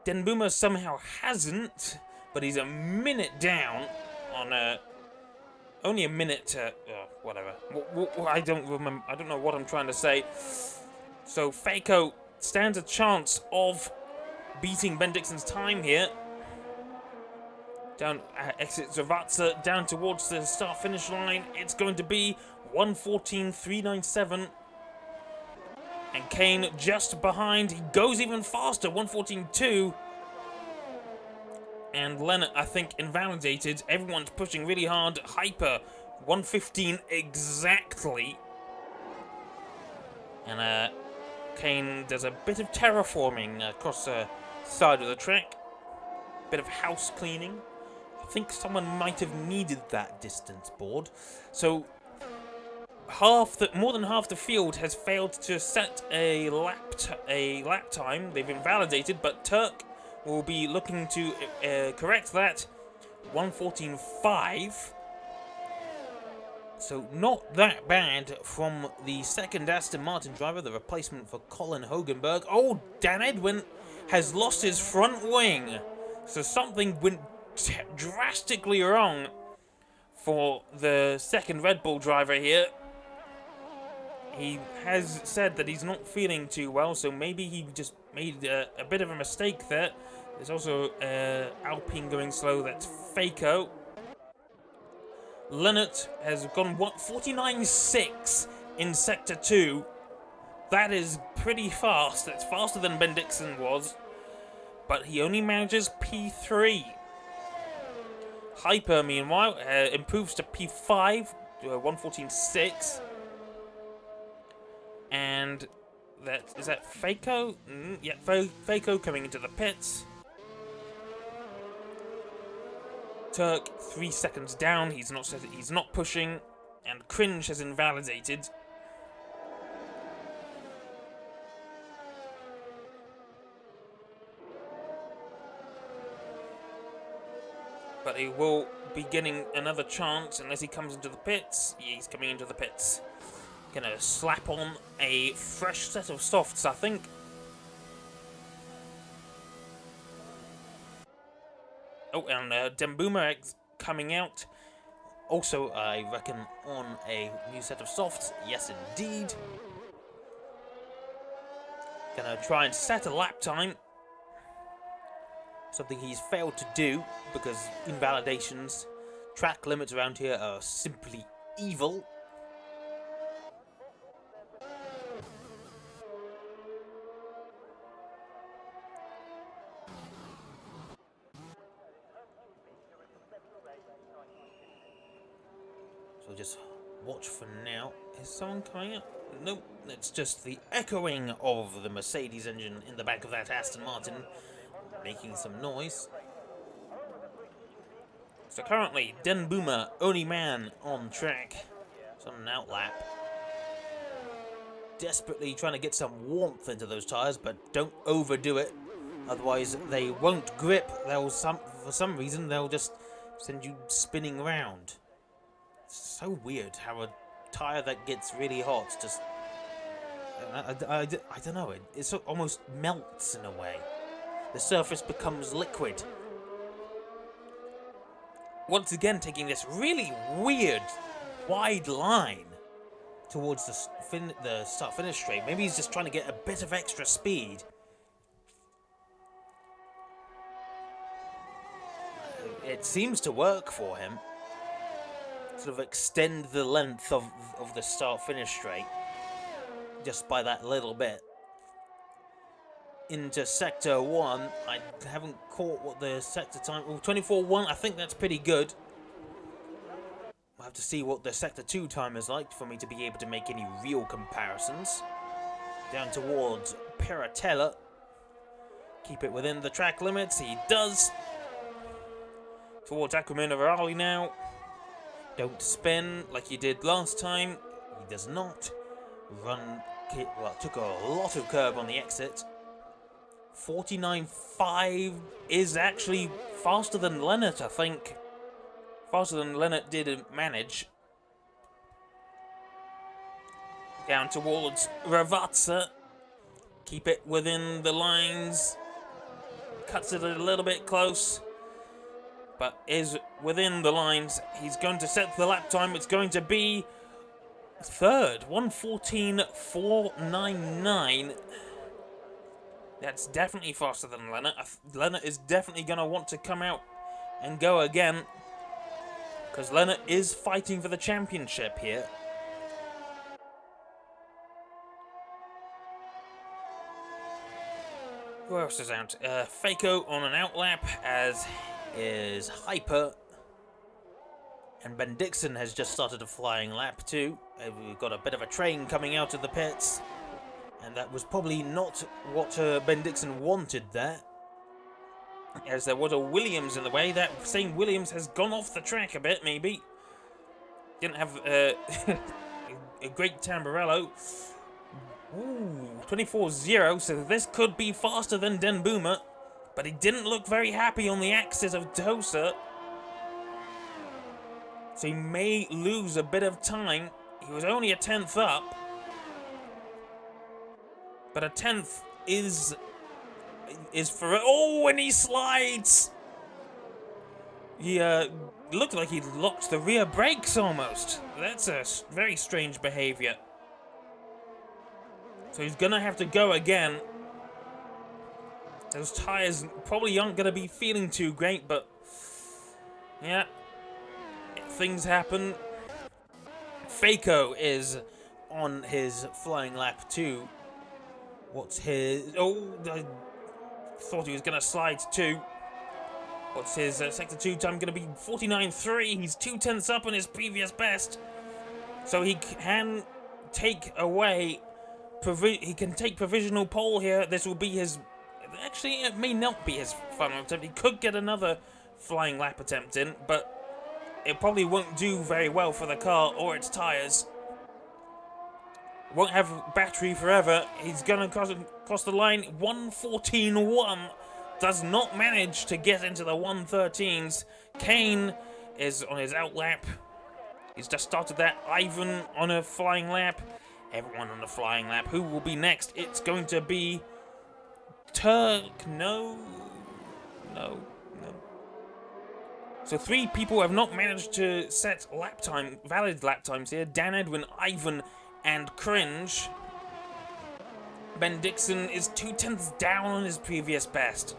Speaker 1: Den Boomer somehow hasn't, but he's a minute down on only a minute. Whatever. I don't remember. I don't know what I'm trying to say. So Faco stands a chance of beating Ben Dixon's time here. Down exit Zavatsa down towards the start-finish line. It's going to be 1:14.397. And Kane just behind. He goes even faster, 1:14.2. And Leonard, I think, invalidated. Everyone's pushing really hard. Hyper, 1:15 exactly. And Kane does a bit of terraforming across the side of the track. Bit of house cleaning. I think someone might have needed that distance board. So more than half the field has failed to set a lap time. They've invalidated, but Turk will be looking to correct that. 1:14.5. So not that bad from the second Aston Martin driver, the replacement for Colin Hogenberg. Oh, Dan Edwin has lost his front wing. So something went drastically wrong for the second Red Bull driver here. He has said that he's not feeling too well, so maybe he just made a bit of a mistake there. There's also Alpine going slow, that's Faco. Leonard has gone 49.6 in Sector 2. That is pretty fast. That's faster than Ben Dixon was. But he only manages P3. Hyper, meanwhile, improves to P5, 1:14.6. And is that Faco? Yeah, Faco coming into the pits. Turk 3 seconds down. He's not pushing, and Cringe has invalidated. But he will be getting another chance unless he comes into the pits. He's coming into the pits. Gonna slap on a fresh set of softs, I think. Oh, and Den Boomer coming out. Also, I reckon, on a new set of softs. Yes, indeed. Gonna try and set a lap time. Something he's failed to do because invalidations, track limits around here are simply evil. So just watch for now. Is someone coming up? Nope, it's just the echoing of the Mercedes engine in the back of that Aston Martin, making some noise. So currently, Den Boomer, only man on track. It's on an outlap. Desperately trying to get some warmth into those tyres, but don't overdo it. Otherwise, they won't grip. For some reason, they'll just send you spinning around. It's so weird how a tyre that gets really hot just... I don't know, it almost melts in a way. The surface becomes liquid. Once again, taking this really weird, wide line towards the start-finish straight. Maybe he's just trying to get a bit of extra speed. It seems to work for him. Sort of extend the length of the start-finish straight just by that little bit. Into Sector 1, I haven't caught what the sector time... Well, 24.1, I think that's pretty good. I'll have to see what the Sector 2 time is like for me to be able to make any real comparisons. Down towards Piratella. Keep it within the track limits, he does. Towards Aquamina Raleigh now. Don't spin like he did last time. He does not. Took a lot of curb on the exit. 49.5 is actually faster than Leonard, I think. Faster than Leonard did manage. Down towards Ravazza. Keep it within the lines. Cuts it a little bit close. But is within the lines. He's going to set the lap time. It's going to be third. 1:14.499. That's definitely faster than Leonard. Leonard is definitely going to want to come out and go again. Because Leonard is fighting for the championship here. Who else is out? Faco on an outlap, as is Hyper. And Ben Dixon has just started a flying lap too. We've got a bit of a train coming out of the pits. And that was probably not what Ben Dixon wanted there. As there was a Williams in the way. That same Williams has gone off the track a bit, maybe. Didn't have a great Tamburello. Ooh, 24-0, so this could be faster than Den Boomer. But he didn't look very happy on the axis of Tosa. So he may lose a bit of time. He was only a 10th up. But a 10th is for... Oh, and he slides! He looked like he locked the rear brakes almost. That's a very strange behavior. So he's going to have to go again. Those tires probably aren't going to be feeling too great, but... yeah. Things happen. Faco is on his flying lap too. What's his... Oh, I thought he was going to slide too. What's his Sector 2 time going to be? 49.3. He's 2/10 up on his previous best. So he can take away... he can take provisional pole here. This will be his... Actually, it may not be his final attempt. He could get another flying lap attempt in, but it probably won't do very well for the car or its tyres. Won't have battery forever. He's going to cross the line. 1:14.1. Does not manage to get into the 1:13s. Kane is on his outlap. He's just started that. Ivan on a flying lap. Everyone on a flying lap. Who will be next? It's going to be Turk. No. So 3 people have not managed to set valid lap times here. Dan Edwin, Ivan, and Cringe. Ben Dixon is 2/10 down on his previous best.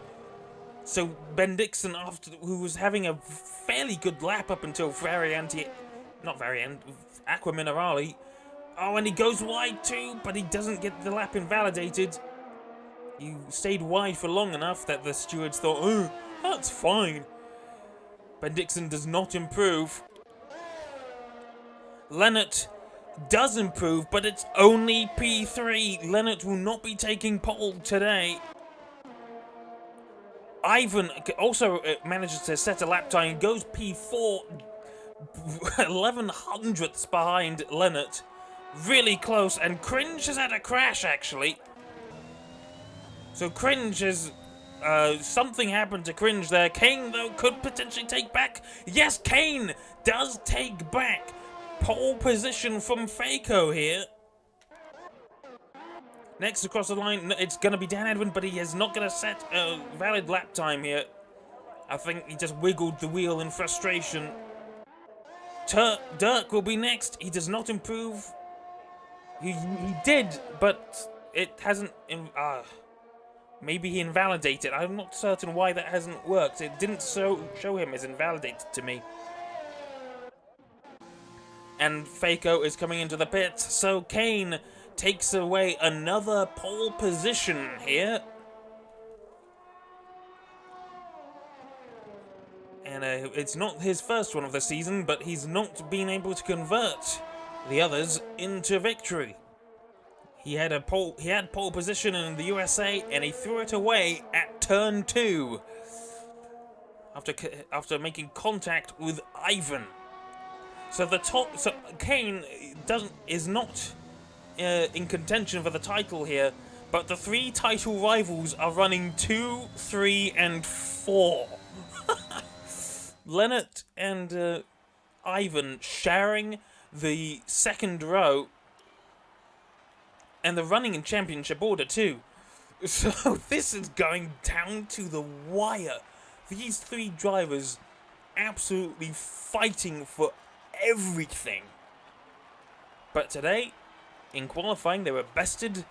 Speaker 1: So Ben Dixon, who was having a fairly good lap up until Aqua Minerale. Oh, and he goes wide too, but he doesn't get the lap invalidated. He stayed wide for long enough that the stewards thought, oh, that's fine. Ben Dixon does not improve. Lennart does improve, but it's only P3. Lennart will not be taking pole today. Ivan also manages to set a lap time. Goes P4, 11 hundredths behind Lennart. Really close, and Cringe has had a crash, actually. So Cringe has... something happened to Cringe there. Kane, though, could potentially take back. Yes, Kane does take back pole position from Faco here. Next across the line, it's going to be Dan Edwin, but he is not going to set a valid lap time here. I think he just wiggled the wheel in frustration. Dirk will be next. He does not improve. He did, but it hasn't... maybe he invalidated. I'm not certain why that hasn't worked. It didn't show him as invalidated to me. And Faco is coming into the pits, so Kane takes away another pole position here. And it's not his first one of the season, but he's not been able to convert the others into victory. He had pole position in the USA, and he threw it away at turn 2 after making contact with Ivan. So Kane is not in contention for the title here, but the 3 title rivals are running 2, 3, and 4. Lennart and Ivan sharing the second row. And the running in championship order too. So this is going down to the wire. These three drivers absolutely fighting for everything. But today, in qualifying, they were bested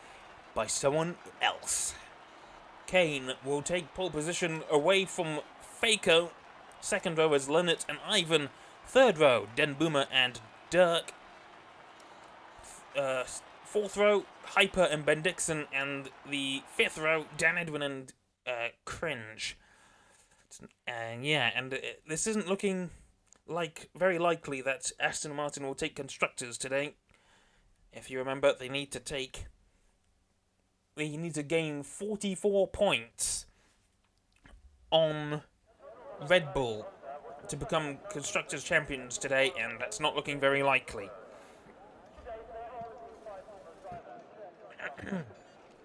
Speaker 1: by someone else. Kane will take pole position away from Faco. Second row is Lennart and Ivan. Third row, Den Boomer and Dirk. Fourth row, Hyper and Ben Dixon. And the fifth row, Dan Edwin and Cringe. And this isn't looking like very likely that Aston Martin will take constructors today. If you remember, they need to gain 44 points on Red Bull to become constructors champions today, and that's not looking very likely.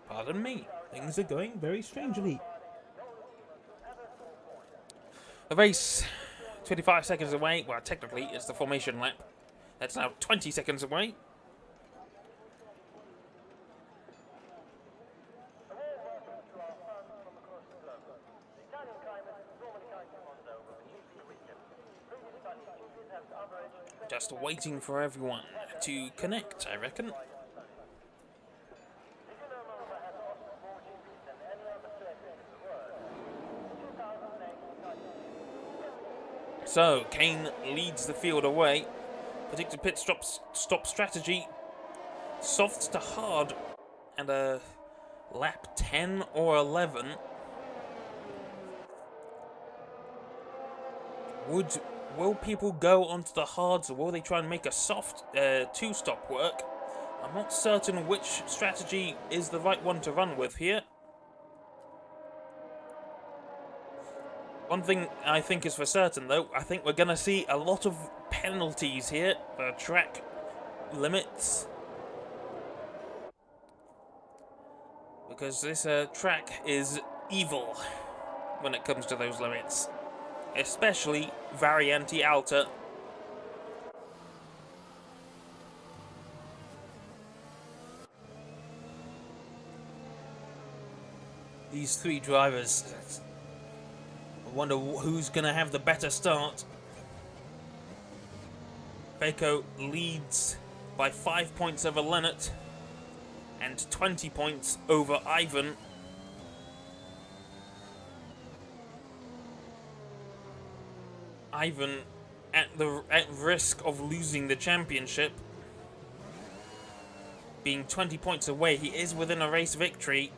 Speaker 1: Pardon me, things are going very strangely. The race, 25 seconds away. Well, technically, it's the formation lap. That's now 20 seconds away. Just waiting for everyone to connect, I reckon. So, Kane leads the field away. Predicted pit stop strategy. Soft to hard. And a lap 10 or 11. Will people go onto the hards, or will they try and make a soft two-stop work? I'm not certain which strategy is the right one to run with here. One thing I think is for certain, though, I think we're going to see a lot of penalties here for track limits. Because this track is evil when it comes to those limits. Especially Variante Alta. These three drivers, I wonder who's going to have the better start. Faco leads by 5 points over Lennart and 20 points over Ivan. Ivan at risk of losing the championship, being 20 points away. He is within a race victory,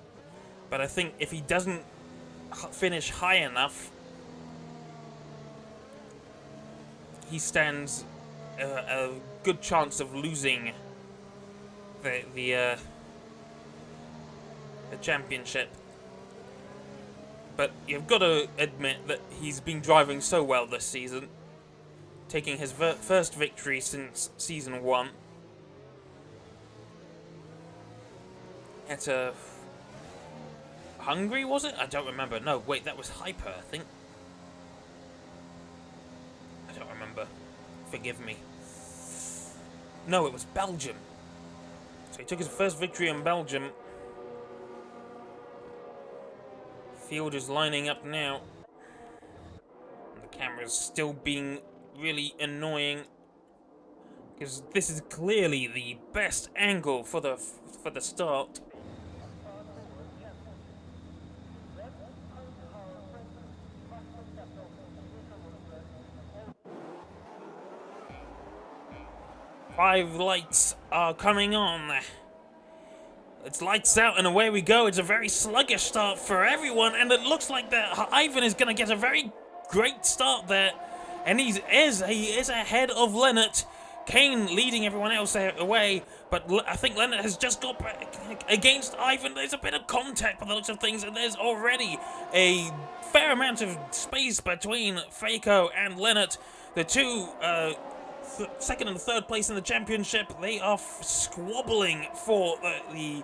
Speaker 1: but I think if he doesn't finish high enough, he stands a good chance of losing the championship. But you've got to admit that he's been driving so well this season, taking his first victory since Season 1. At Hungary, was it? I don't remember. No, wait, that was Hyper, I think. I don't remember. Forgive me. No, it was Belgium. So he took his first victory in Belgium. Field is lining up now. And the camera's still being really annoying, because this is clearly the best angle for the start. Five lights are coming on. It's lights out and away we go. It's a very sluggish start for everyone, and it looks like that Ivan is going to get a very great start there. And he is ahead of Lennart. Kane leading everyone else away, but I think Lennart has just got back against Ivan. There's a bit of contact by the looks of things, and there's already a fair amount of space between Faco and Lennart. The two second and third place in the championship, they are squabbling for the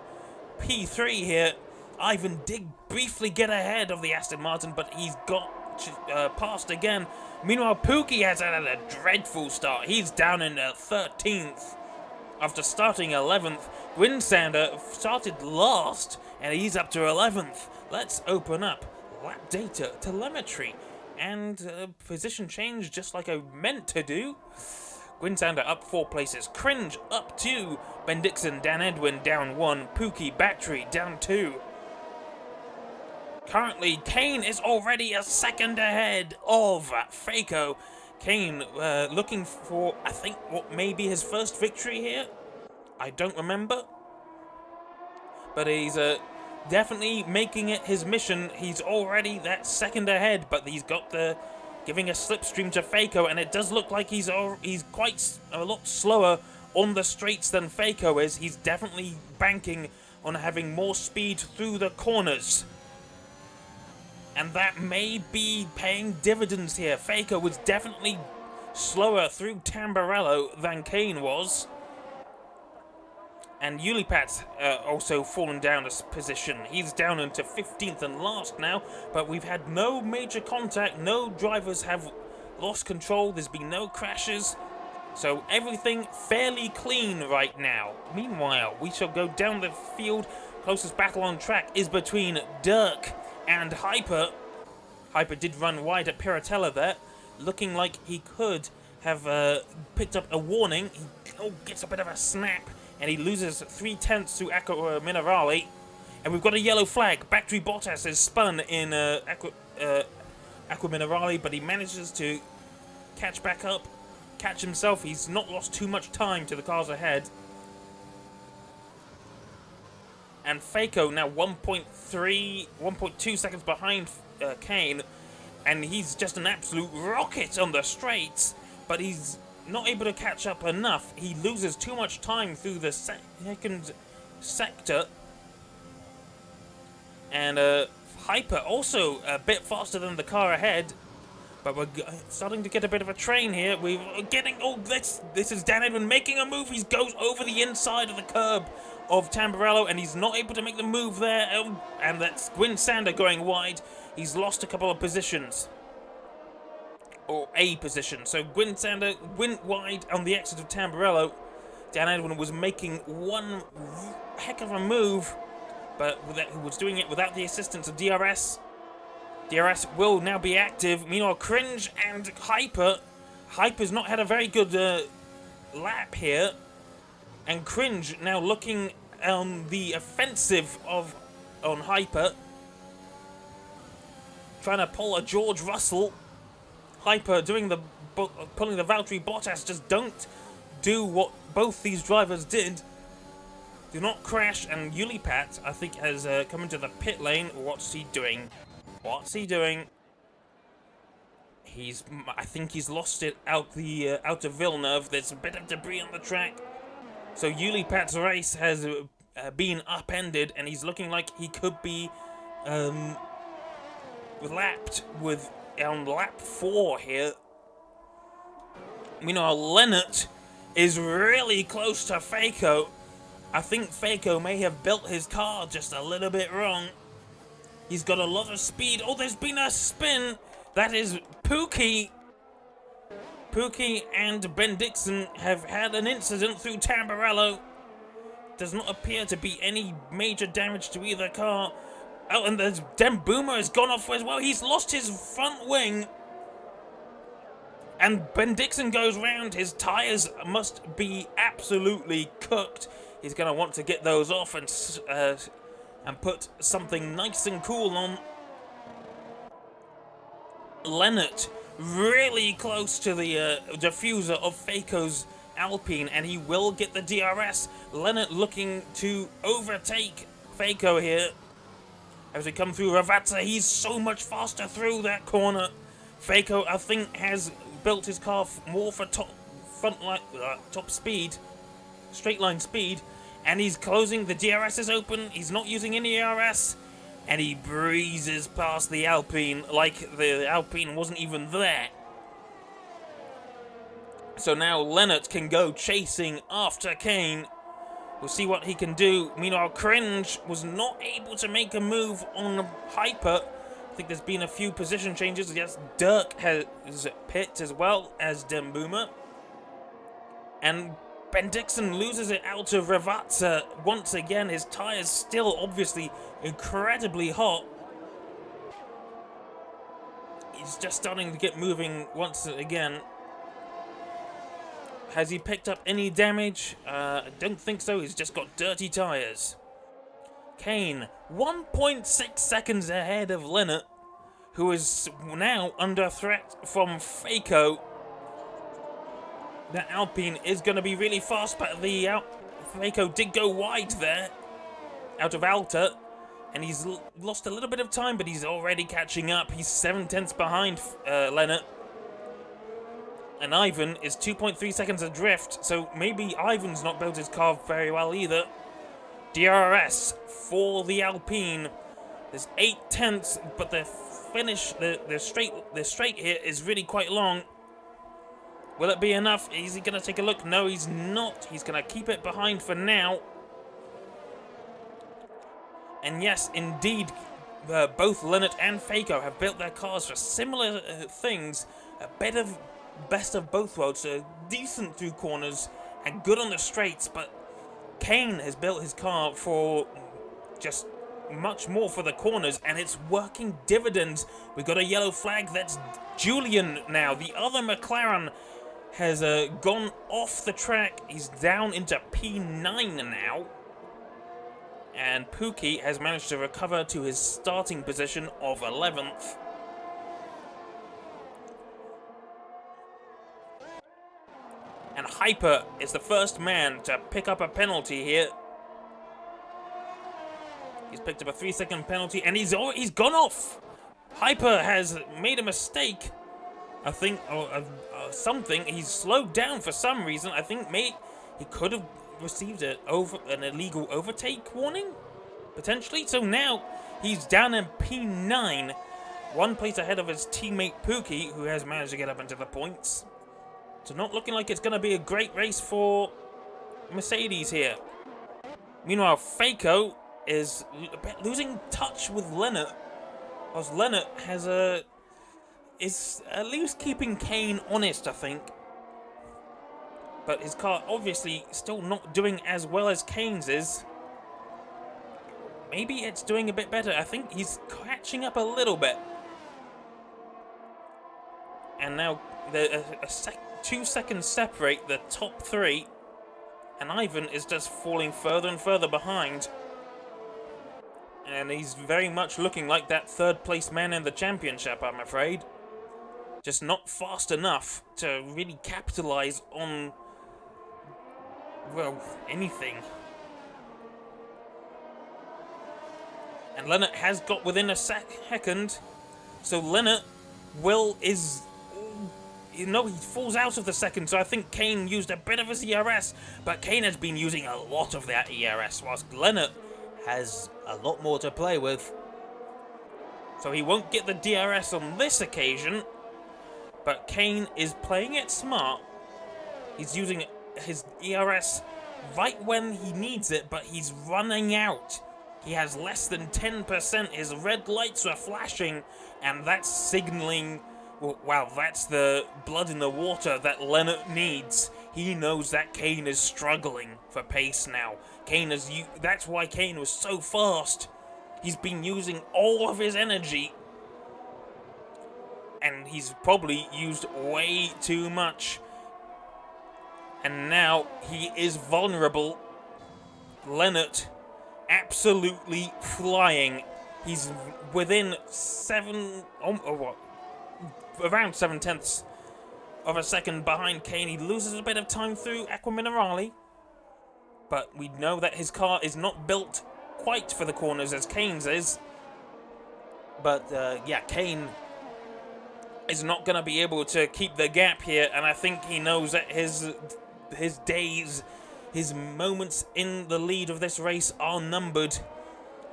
Speaker 1: P3 here. Ivan did briefly get ahead of the Aston Martin, but he's got passed again. Meanwhile, Pookie has had a dreadful start. He's down in 13th after starting 11th. Gwynsander started last, and he's up to 11th. Let's open up lap data, telemetry, and position change just like I meant to do. Gwynsander up 4 places, Cringe up 2, Ben Dixon, Dan Edwin down 1, Pookie Battery down 2. Currently, Kane is already a second ahead of Faco. Kane looking for, I think, what may be his first victory here. I don't remember. But he's definitely making it his mission. He's already that second ahead, but he's got the giving a slipstream to Faco, and it does look like he's quite a lot slower on the straights than Faco is. He's definitely banking on having more speed through the corners. And that may be paying dividends here. Faco was definitely slower through Tamburello than Kane was. And Ulipat's also fallen down a position. He's down into 15th and last now, but we've had no major contact. No drivers have lost control. There's been no crashes. So everything fairly clean right now. Meanwhile, we shall go down the field. Closest battle on track is between Dirk and Hyper. Hyper did run wide at Piratella there, looking like he could have picked up a warning. He gets a bit of a snap, and he loses 3/10 to Aqua Minerale. And we've got a yellow flag. Battery Bottas is spun in Aqua Minerale, but he manages to catch back up, catch himself. He's not lost too much time to the cars ahead. And Faco now 1.2 seconds behind Kane, and he's just an absolute rocket on the straights, but he's not able to catch up enough. He loses too much time through the second sector. And Hyper also a bit faster than the car ahead, but we're starting to get a bit of a train here. We're getting, this is Dan Edwin making a move. He goes over the inside of the curb of Tamburello, and he's not able to make the move there. And that's Gwynsander going wide. He's lost a couple of positions. Or a position. So Gwynsander went wide on the exit of Tamburello. Dan Edwin was making one heck of a move, but he was doing it without the assistance of DRS. DRS will now be active. Meanwhile, Cringe and Hyper's not had a very good lap here. And Cringe now looking on the offensive on Hyper. Trying to pull a George Russell. Hyper pulling the Valtteri Bottas. Just don't do what both these drivers did. Do not crash. And Ulipat, I think, has come into the pit lane. What's he doing? What's he doing? I think he's lost it out of Villeneuve. There's a bit of debris on the track. So Ulipat's race has been upended, and he's looking like he could be lapped on lap 4 here. Meanwhile, Lennart is really close to Faco. I think Faco may have built his car just a little bit wrong. He's got a lot of speed. Oh, there's been a spin. That is Pookie. Pookie and Ben Dixon have had an incident through Tamburello. Does not appear to be any major damage to either car. Oh, and the Den Boomer has gone off as well. He's lost his front wing. And Ben Dixon goes round. His tyres must be absolutely cooked. He's going to want to get those off and put something nice and cool on. Lennart really close to the diffuser of Faco's Alpine, and he will get the DRS. Lennart looking to overtake Faco here. As we come through Ravazza, he's so much faster through that corner. Faco, I think, has built his car more for top speed, straight line speed, and he's closing. The DRS is open. He's not using any DRS, and he breezes past the Alpine like the Alpine wasn't even there. So now Lennart can go chasing after Kane. We'll see what he can do. Meanwhile, Cringe was not able to make a move on Hyper. I think there's been a few position changes. Yes, Dirk has pit as well as Den Boomer. And Ben Dixon loses it out to Ravazza once again. His tyres still obviously incredibly hot. He's just starting to get moving once again. Has he picked up any damage? I don't think so. He's just got dirty tyres. Kane, 1.6 seconds ahead of Lennart, who is now under threat from Faco. That Alpine is going to be really fast, but Faco did go wide there, out of Alta, and he's lost a little bit of time, but he's already catching up. He's 7/10 behind Lennart. And Ivan is 2.3 seconds adrift, so maybe Ivan's not built his car very well either. DRS for the Alpine. There's 8/10, but the finish, the straight here is really quite long. Will it be enough? Is he going to take a look? No, he's not. He's going to keep it behind for now. And yes, indeed, both Lennart and Faco have built their cars for similar things. A bit of best of both worlds, so decent through corners and good on the straights, but Kane has built his car for just much more for the corners, and it's working dividends. We've got a yellow flag. That's Julian now. The other McLaren has gone off the track. He's down into P9 now. And Pookie has managed to recover to his starting position of 11th. And Hyper is the first man to pick up a penalty here. He's picked up a 3-second penalty, and he's gone off. Hyper has made a mistake, I think, or something. He's slowed down for some reason. I think he could have received an illegal overtake warning, potentially. So now he's down in P9, one place ahead of his teammate Pookie, who has managed to get up into the points. So not looking like it's going to be a great race for Mercedes here. Meanwhile, Faco is losing touch with Lennart, because Lennart is at least keeping Kane honest, I think. But his car obviously still not doing as well as Kane's is. Maybe it's doing a bit better. I think he's catching up a little bit. And now 2 seconds separate the top three, and Ivan is just falling further and further behind. And he's very much looking like that third place man in the championship, I'm afraid. Just not fast enough to really capitalize on, well, anything. And Lennart has got within a second, so Lennart he falls out of the second, so I think Kane used a bit of his ERS, but Kane has been using a lot of that ERS, whilst Lennart has a lot more to play with. So he won't get the DRS on this occasion, but Kane is playing it smart. He's using his ERS right when he needs it, but he's running out. He has less than 10%. His red lights are flashing, and that's signaling... Wow, that's the blood in the water that Lennart needs. He knows that Kane is struggling for pace now. That's why Kane was so fast. He's been using all of his energy, and he's probably used way too much. And now he is vulnerable. Lennart absolutely flying. He's within around 7/10 of a second behind Kane. He loses a bit of time through Aqua Minerale, but we know that his car is not built quite for the corners as Kane's is. But yeah, Kane is not going to be able to keep the gap here, and I think he knows that his moments in the lead of this race are numbered,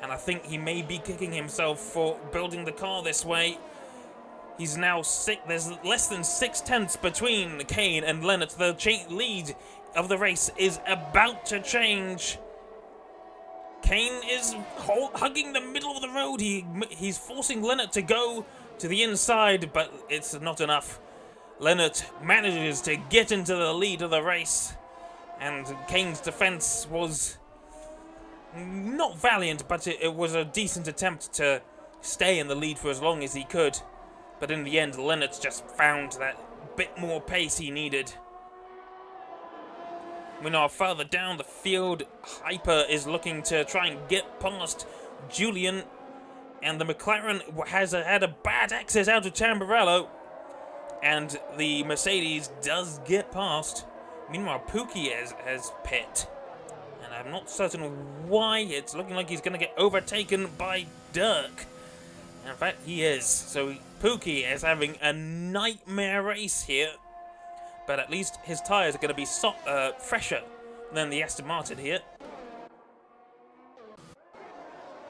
Speaker 1: and I think he may be kicking himself for building the car this way. He's now there's less than 6/10 between Kane and Lennart. The lead of the race is about to change. Kane is hugging the middle of the road. He's forcing Lennart to go to the inside, but it's not enough. Lennart manages to get into the lead of the race. And Kane's defense was not valiant, but it was a decent attempt to stay in the lead for as long as he could. But in the end, Leonard just found that bit more pace he needed. Meanwhile, further down the field, Hyper is looking to try and get past Julian, and the McLaren has had a bad exit out of Tamburello, and the Mercedes does get past. Meanwhile, Pookie has pit, and I'm not certain why. It's looking like he's going to get overtaken by Dirk. In fact, he is. So Pookie is having a nightmare race here, but at least his tyres are going to be fresher than the Aston Martin here.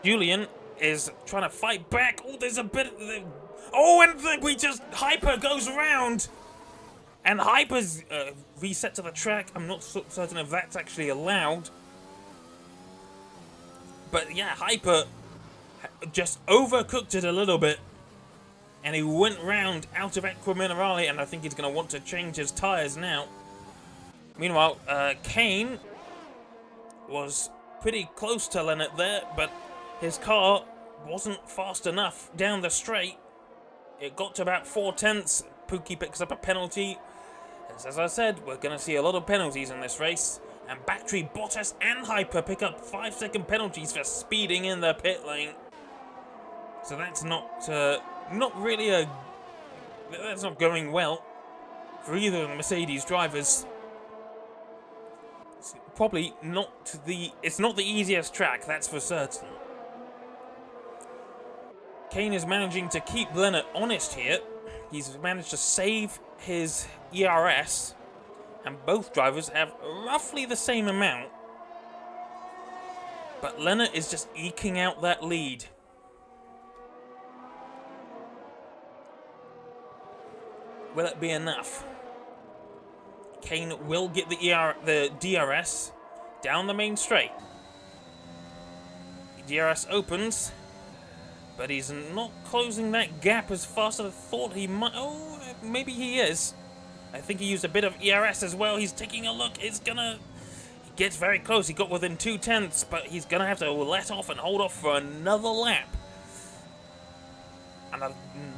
Speaker 1: Julian is trying to fight back. Oh, there's a bit of... Oh, and Hyper goes around. And Hyper's reset to the track. I'm not certain if that's actually allowed. But yeah, Hyper just overcooked it a little bit. And he went round out of Acqua Minerale, and I think he's going to want to change his tyres now. Meanwhile, Kane was pretty close to Lennart there, but his car wasn't fast enough down the straight. It got to about 4/10. Pookie picks up a penalty. As I said, we're going to see a lot of penalties in this race. And Battery, Bottas and Hyper pick up 5-second penalties for speeding in the pit lane. So that's not really that's not going well for either of the Mercedes drivers. It's probably not it's not the easiest track, that's for certain. Kane is managing to keep Lennart honest here. He's managed to save his ERS, and both drivers have roughly the same amount. But Lennart is just eking out that lead. Will it be enough? Kane will get the DRS down the main straight. The DRS opens, but he's not closing that gap as fast as I thought he might. Oh, maybe he is. I think he used a bit of ERS as well. He's taking a look. He gets very close. He got within 2/10, but he's gonna have to let off and hold off for another lap. And I'm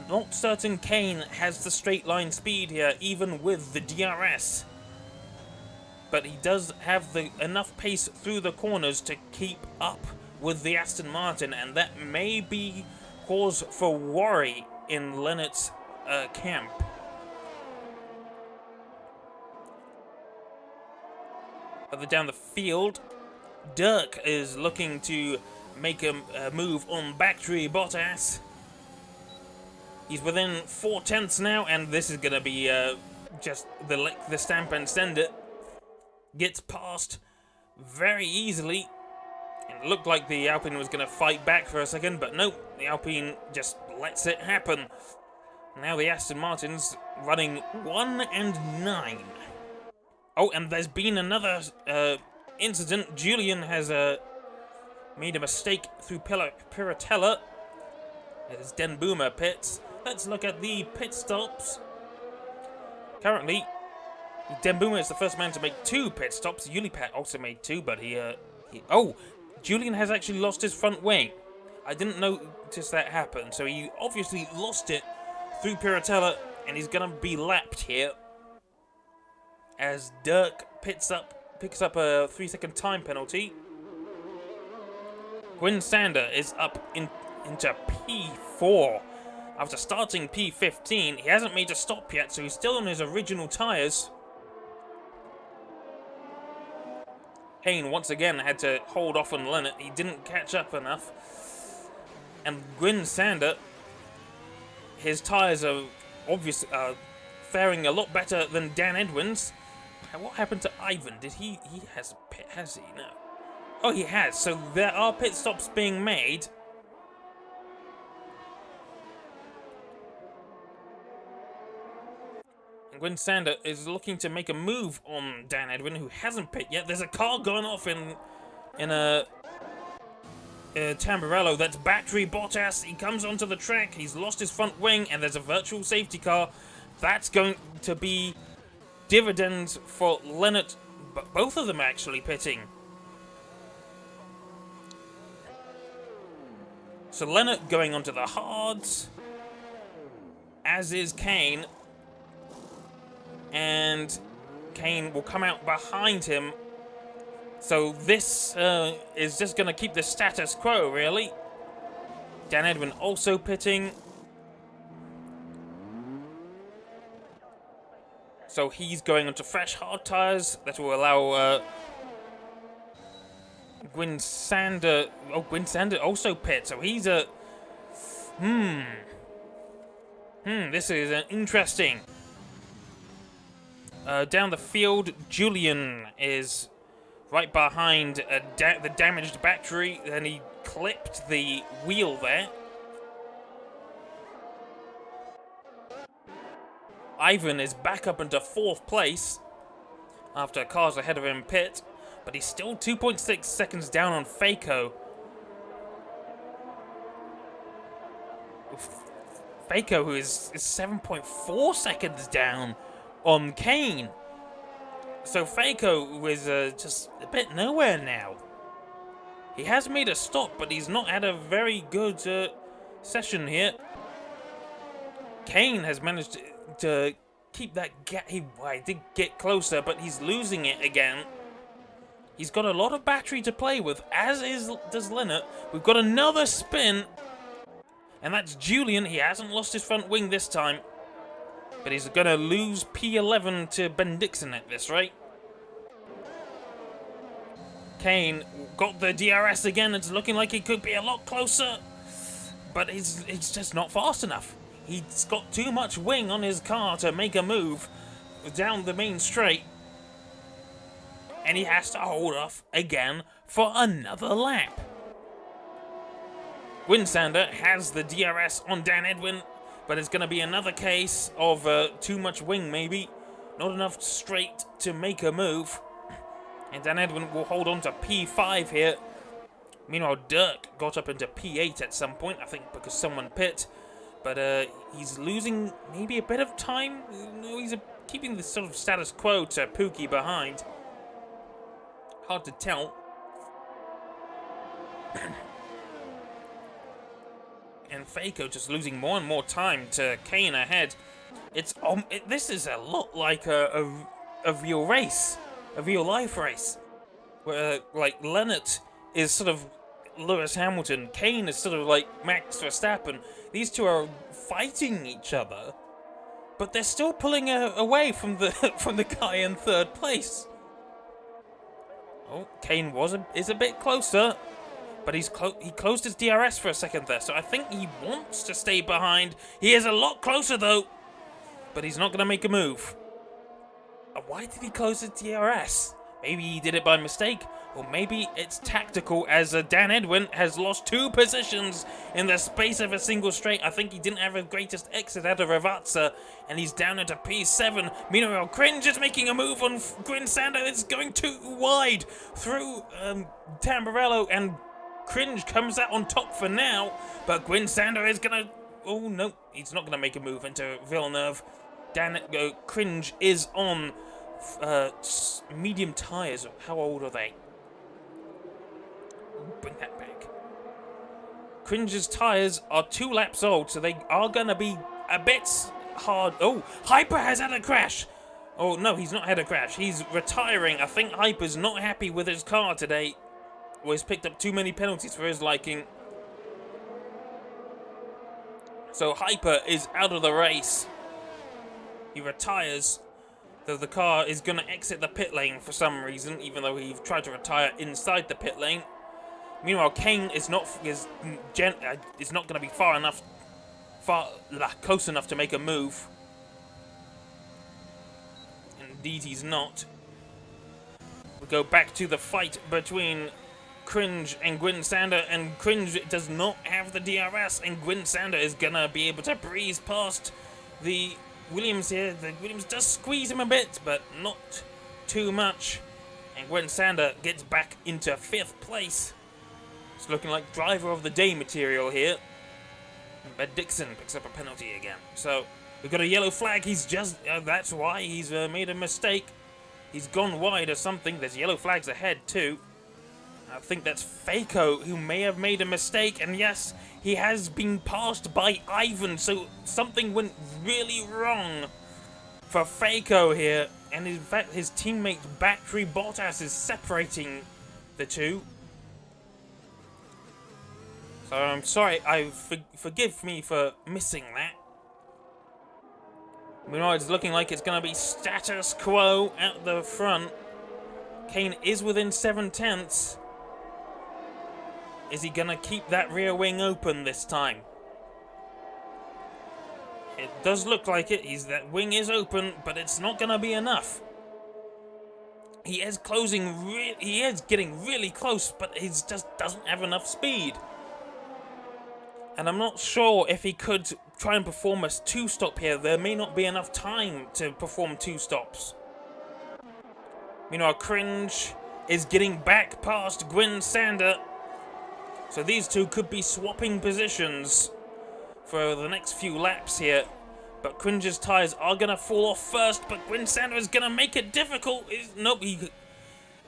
Speaker 1: not certain Kane has the straight line speed here, even with the DRS. But he does have enough pace through the corners to keep up with the Aston Martin, and that may be cause for worry in Lennart's camp. Further down the field, Dirk is looking to make a move on Battery Bottas. He's within 4/10 now, and this is going to be just the stamp and send it. Gets past very easily. It looked like the Alpine was going to fight back for a second, but no, the Alpine just lets it happen. Now the Aston Martin's running 1 and 9. Oh, and there's been another incident. Julian has made a mistake through Piratella. As Den Boomer pits. Let's look at the pit stops. Currently, Den Boomer is the first man to make 2 pit stops. Ulipat also made 2, but oh, Julian has actually lost his front wing. I didn't notice that happen, so he obviously lost it through Piratella, and he's going to be lapped here. As Dirk picks up a 3-second time penalty. Gwyn Sander is up into P4 after starting P15. He hasn't made a stop yet, so he's still on his original tyres. Kane once again had to hold off on Lennart. He didn't catch up enough. And Gwyn Sander, his tyres are obviously faring a lot better than Dan Edwin's. What happened to Ivan? Did he has a pit, has he? No. Oh, he has. So there are pit stops being made. And Gwyn Sander is looking to make a move on Dan Edwin, who hasn't pit yet. There's a car going off in a Tamburello. That's Battery Bottas. He comes onto the track. He's lost his front wing, and there's a virtual safety car. That's going to be dividends for Lennart but both of them are actually pitting. So Leonard going onto the hards, as is Kane. And Kane will come out behind him. So this is just going to keep the status quo, really. Dan Edwin also pitting. So he's going onto fresh hard tyres that will allow Gwyn Sander. Oh, Gwyn Sander also pit. So he's a. This is interesting. Down the field, Julian is right behind the damaged battery. Then he clipped the wheel there. Ivan is back up into 4th place after cars ahead of him pit, but he's still 2.6 seconds down on Faco. Faco, who is 7.4 seconds down on Kane. So Faco is just a bit nowhere now. He has made a stop, but he's not had a very good session here. Kane has managed to keep that gap. He did get closer, but he's losing it again. He's got a lot of battery to play with, as does Leonard. We've got another spin, and that's Julian. He hasn't lost his front wing this time. But he's going to lose P11 to Ben Dixon at this rate. Kane got the DRS again. It's looking like he could be a lot closer. But he's just not fast enough. He's got too much wing on his car to make a move down the main straight. And he has to hold off again for another lap. Gwyn Sander has the DRS on Dan Edwin. But it's going to be another case of too much wing, maybe. Not enough straight to make a move. And Dan Edwin will hold on to P5 here. Meanwhile, Dirk got up into P8 at some point, I think because someone pit. But he's losing maybe a bit of time. No, he's keeping the sort of status quo to Pookie behind. Hard to tell. And Faco just losing more and more time to Kane ahead. This is a lot like a real race, a real life race, where like Leonard is sort of Lewis Hamilton, Kane is sort of like Max Verstappen. These two are fighting each other, but they're still pulling away from the guy in 3rd place. Oh, Kane is a bit closer. But he closed his DRS for a second there, so I think he wants to stay behind. He is a lot closer, though. But he's not going to make a move. Why did he close his DRS? Maybe he did it by mistake, or maybe it's tactical, as Dan Edwin has lost 2 positions in the space of a single straight. I think he didn't have the greatest exit out of Ravazza, and he's down into P7. Meanwhile, Cringe is making a move on Gwyn Sander. It's going too wide through Tamburello, and Cringe comes out on top for now, but Gwyn Sander is going to... Oh, no, he's not going to make a move into Villeneuve. Cringe is on medium tyres. How old are they? Bring that back. Cringe's tyres are 2 laps old, so they are going to be a bit hard. Oh, Hyper has had a crash. Oh, no, he's not had a crash. He's retiring. I think Hyper's not happy with his car today. Or he's picked up too many penalties for his liking. So Hyper is out of the race. He retires, though the car is going to exit the pit lane for some reason, even though he tried to retire inside the pit lane. Meanwhile, Kane is not going to be close enough to make a move. Indeed, he's not. We go back to the fight between Cringe and Gwyn Sander, and Cringe does not have the DRS, and Gwyn Sander is gonna be able to breeze past the Williams here. The Williams does squeeze him a bit, but not too much. And Gwyn Sander gets back into 5th place. It's looking like driver of the day material here. And Ben Dixon picks up a penalty again. So we've got a yellow flag. He's just that's why he's made a mistake. He's gone wide or something. There's yellow flags ahead too. I think that's Faco who may have made a mistake, and yes, he has been passed by Ivan, so something went really wrong for Faco here, and in fact his teammate Battery Bottas is separating the two. So I'm sorry, forgive me for missing that. Meanwhile, it's looking like it's going to be status quo at the front. Kane is within 7/10. Is he going to keep that rear wing open this time? It does look like it. That wing is open, but it's not going to be enough. He is he is getting really close, but he just doesn't have enough speed. And I'm not sure if he could try and perform a two-stop here. There may not be enough time to perform two stops. Meanwhile, Cringe is getting back past Gwyn Sander. So these two could be swapping positions for the next few laps here. But Cringe's tyres are going to fall off first, but Gwyn Sander is going to make it difficult. Nope,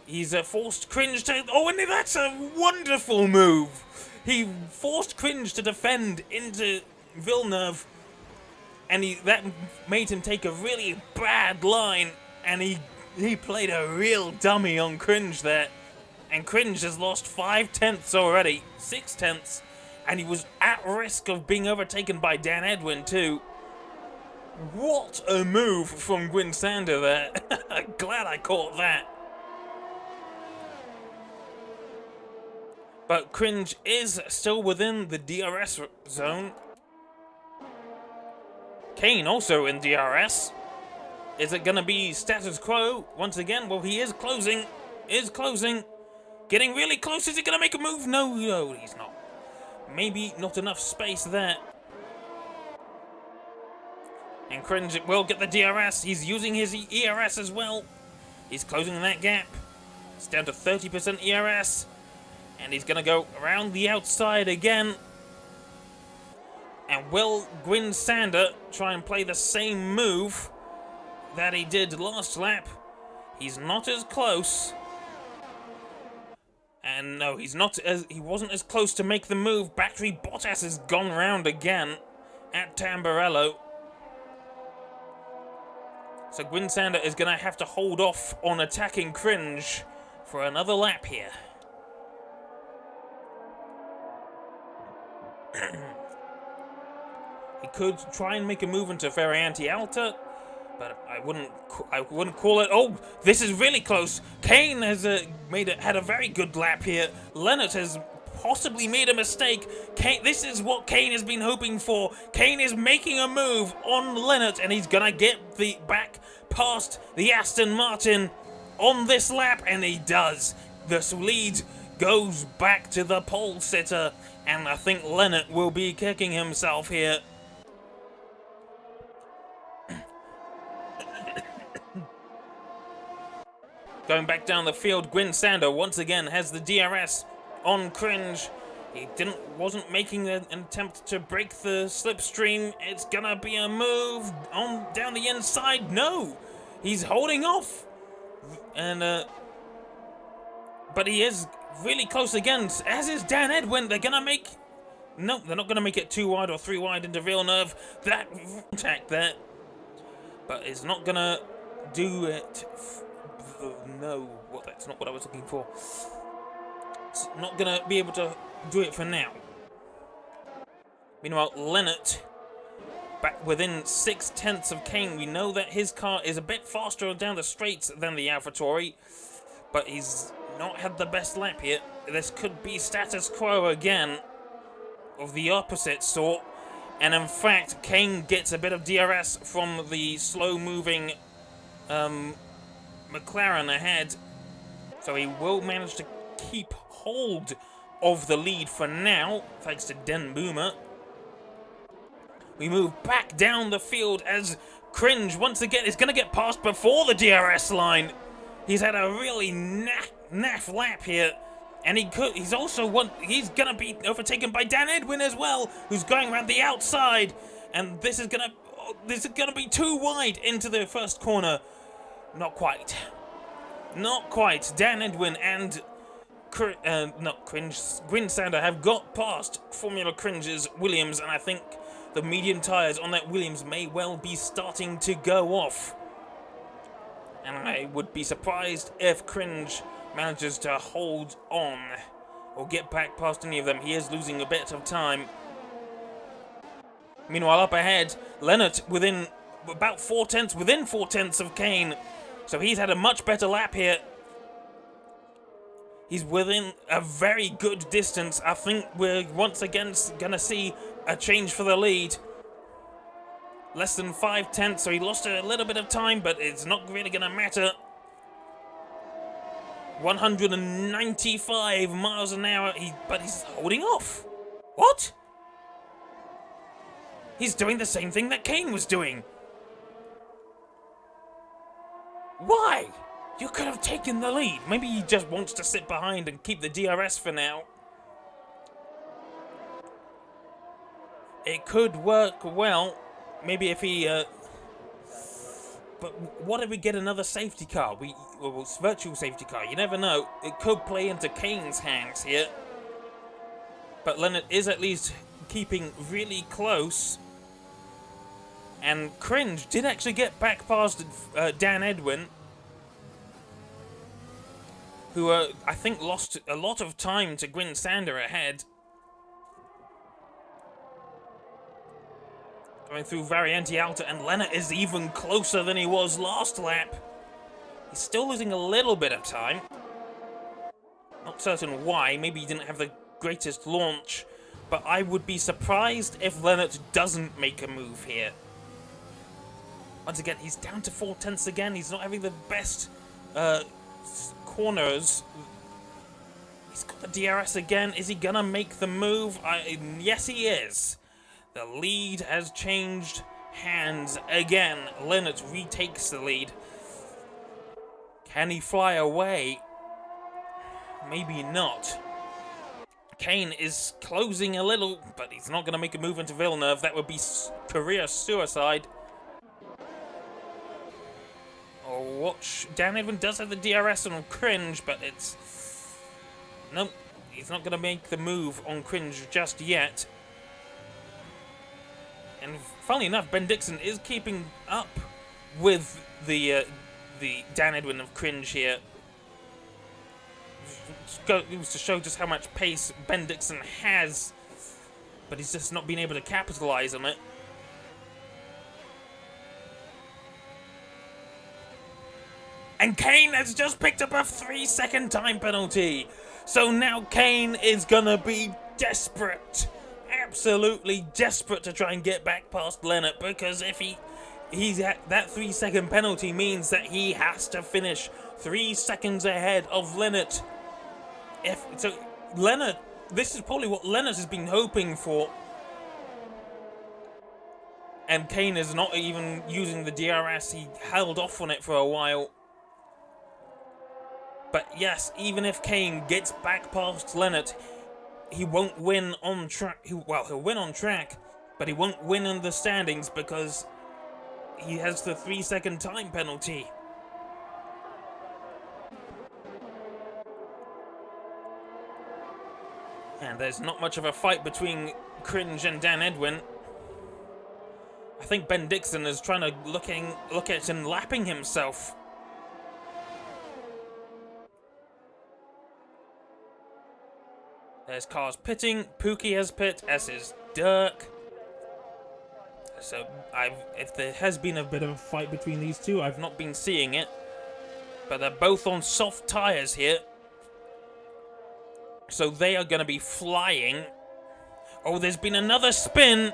Speaker 1: he's forced Cringe to... Oh, and that's a wonderful move! He forced Cringe to defend into Villeneuve, and that made him take a really bad line, and he played a real dummy on Cringe there. And Cringe has lost 5/10 already, 6/10, and he was at risk of being overtaken by Dan Edwin too. What a move from Gwyn Sander there. Glad I caught that. But Cringe is still within the DRS zone. Kane also in DRS. Is it going to be status quo once again? Well, he is closing. Getting really close. Is he going to make a move? No, he's not. Maybe not enough space there. And Cringe will get the DRS. He's using his ERS as well. He's closing that gap. It's down to 30% ERS. And he's going to go around the outside again. And will Gwyn Sander try and play the same move that he did last lap? He's not as close. And no, he wasn't as close to make the move. Battery Bottas has gone round again at Tamburello. So Gwyn Sander is going to have to hold off on attacking Cringe for another lap here. He could try and make a move into Variante Alta, but I wouldn't call it. Oh, this is really close. Kane has had a very good lap here. Leonard has possibly made a mistake. This is what Kane has been hoping for. Kane is making a move on Leonard, and he's gonna get back past the Aston Martin on this lap, and he does. The lead goes back to the pole sitter, and I think Leonard will be kicking himself here. Going back down the field, Gwyn Sander once again has the DRS on Cringe. He wasn't making an attempt to break the slipstream. It's gonna be a move on down the inside. No, he's holding off, and but he is really close again. As is Dan Edwin. They're gonna make. No, they're not gonna make it 2 wide or 3 wide into Villeneuve. That contact there, but it's not gonna do it. No, that's not what I was looking for. It's not going to be able to do it for now. Meanwhile, Leonard, back within 6/10 of Kane. We know that his car is a bit faster down the straights than the AlphaTauri, but he's not had the best lap yet. This could be status quo again, of the opposite sort. And in fact, Kane gets a bit of DRS from the slow-moving McLaren ahead, so he will manage to keep hold of the lead for now, thanks to Den Boomer. We move back down the field as Cringe once again is going to get past before the DRS line. He's had a really naff lap here, and he's going to be overtaken by Dan Edwin as well, who's going around the outside, and this is going to be too wide into the first corner. Not quite. Not quite. Dan Edwin and Gwyn Sander have got past Formula Cringe's Williams, and I think the medium tyres on that Williams may well be starting to go off. And I would be surprised if Cringe manages to hold on or get back past any of them. He is losing a bit of time. Meanwhile, up ahead, Leonard within about 4 tenths, within 4 tenths of Kane. So he's had a much better lap here. He's within a very good distance. I think we're once again going to see a change for the lead. Less than 5 tenths, so he lost a little bit of time, but it's not really going to matter. 195 miles an hour, but he's holding off. What? He's doing the same thing that Kane was doing. Why? You could have taken the lead. Maybe he just wants to sit behind and keep the DRS for now. It could work well. Maybe if he... But what if we get another safety car? Well, it's virtual safety car. You never know. It could play into Kane's hands here. But Leonard is at least keeping really close. And Cringe did actually get back past Dan Edwin, who I think lost a lot of time to Gwyn Sander ahead. Going through Variante Alta, and Leonard is even closer than he was last lap. He's still losing a little bit of time. Not certain why. Maybe he didn't have the greatest launch. But I would be surprised if Leonard doesn't make a move here. Once again, he's down to 4 tenths again. He's not having the best corners. He's got the DRS again. Is he gonna make the move? Yes, he is. The lead has changed hands again. Leonard retakes the lead. Can he fly away? Maybe not. Kane is closing a little, but he's not going to make a move into Villeneuve. That would be career suicide. Oh, watch. Dan Edwin does have the DRS on Cringe, but it's... Nope. He's not going to make the move on Cringe just yet. And funnily enough, Ben Dixon is keeping up with the Dan Edwin of Cringe here. It was to show just how much pace Ben Dixon has, but he's just not been able to capitalize on it. And Kane has just picked up a 3-second time penalty. So now Kane is gonna be desperate. Absolutely desperate to try and get back past Leonard, because if he's at that 3-second penalty means that he has to finish 3 seconds ahead of Leonard. Leonard, this is probably what Leonard has been hoping for. And Kane is not even using the DRS. He held off on it for a while. But yes, even if Kane gets back past Leonard, he won't win on track. He'll win on track, but he won't win in the standings because he has the 3-second time penalty. And there's not much of a fight between Cringe and Dan Edwin. I think Ben Dixon is trying to look at and lapping himself. There's cars pitting. Pookie has pit, as is Dirk. So if there has been a bit of a fight between these two, I've not been seeing it. But they're both on soft tyres here. So they are going to be flying. Oh, there's been another spin.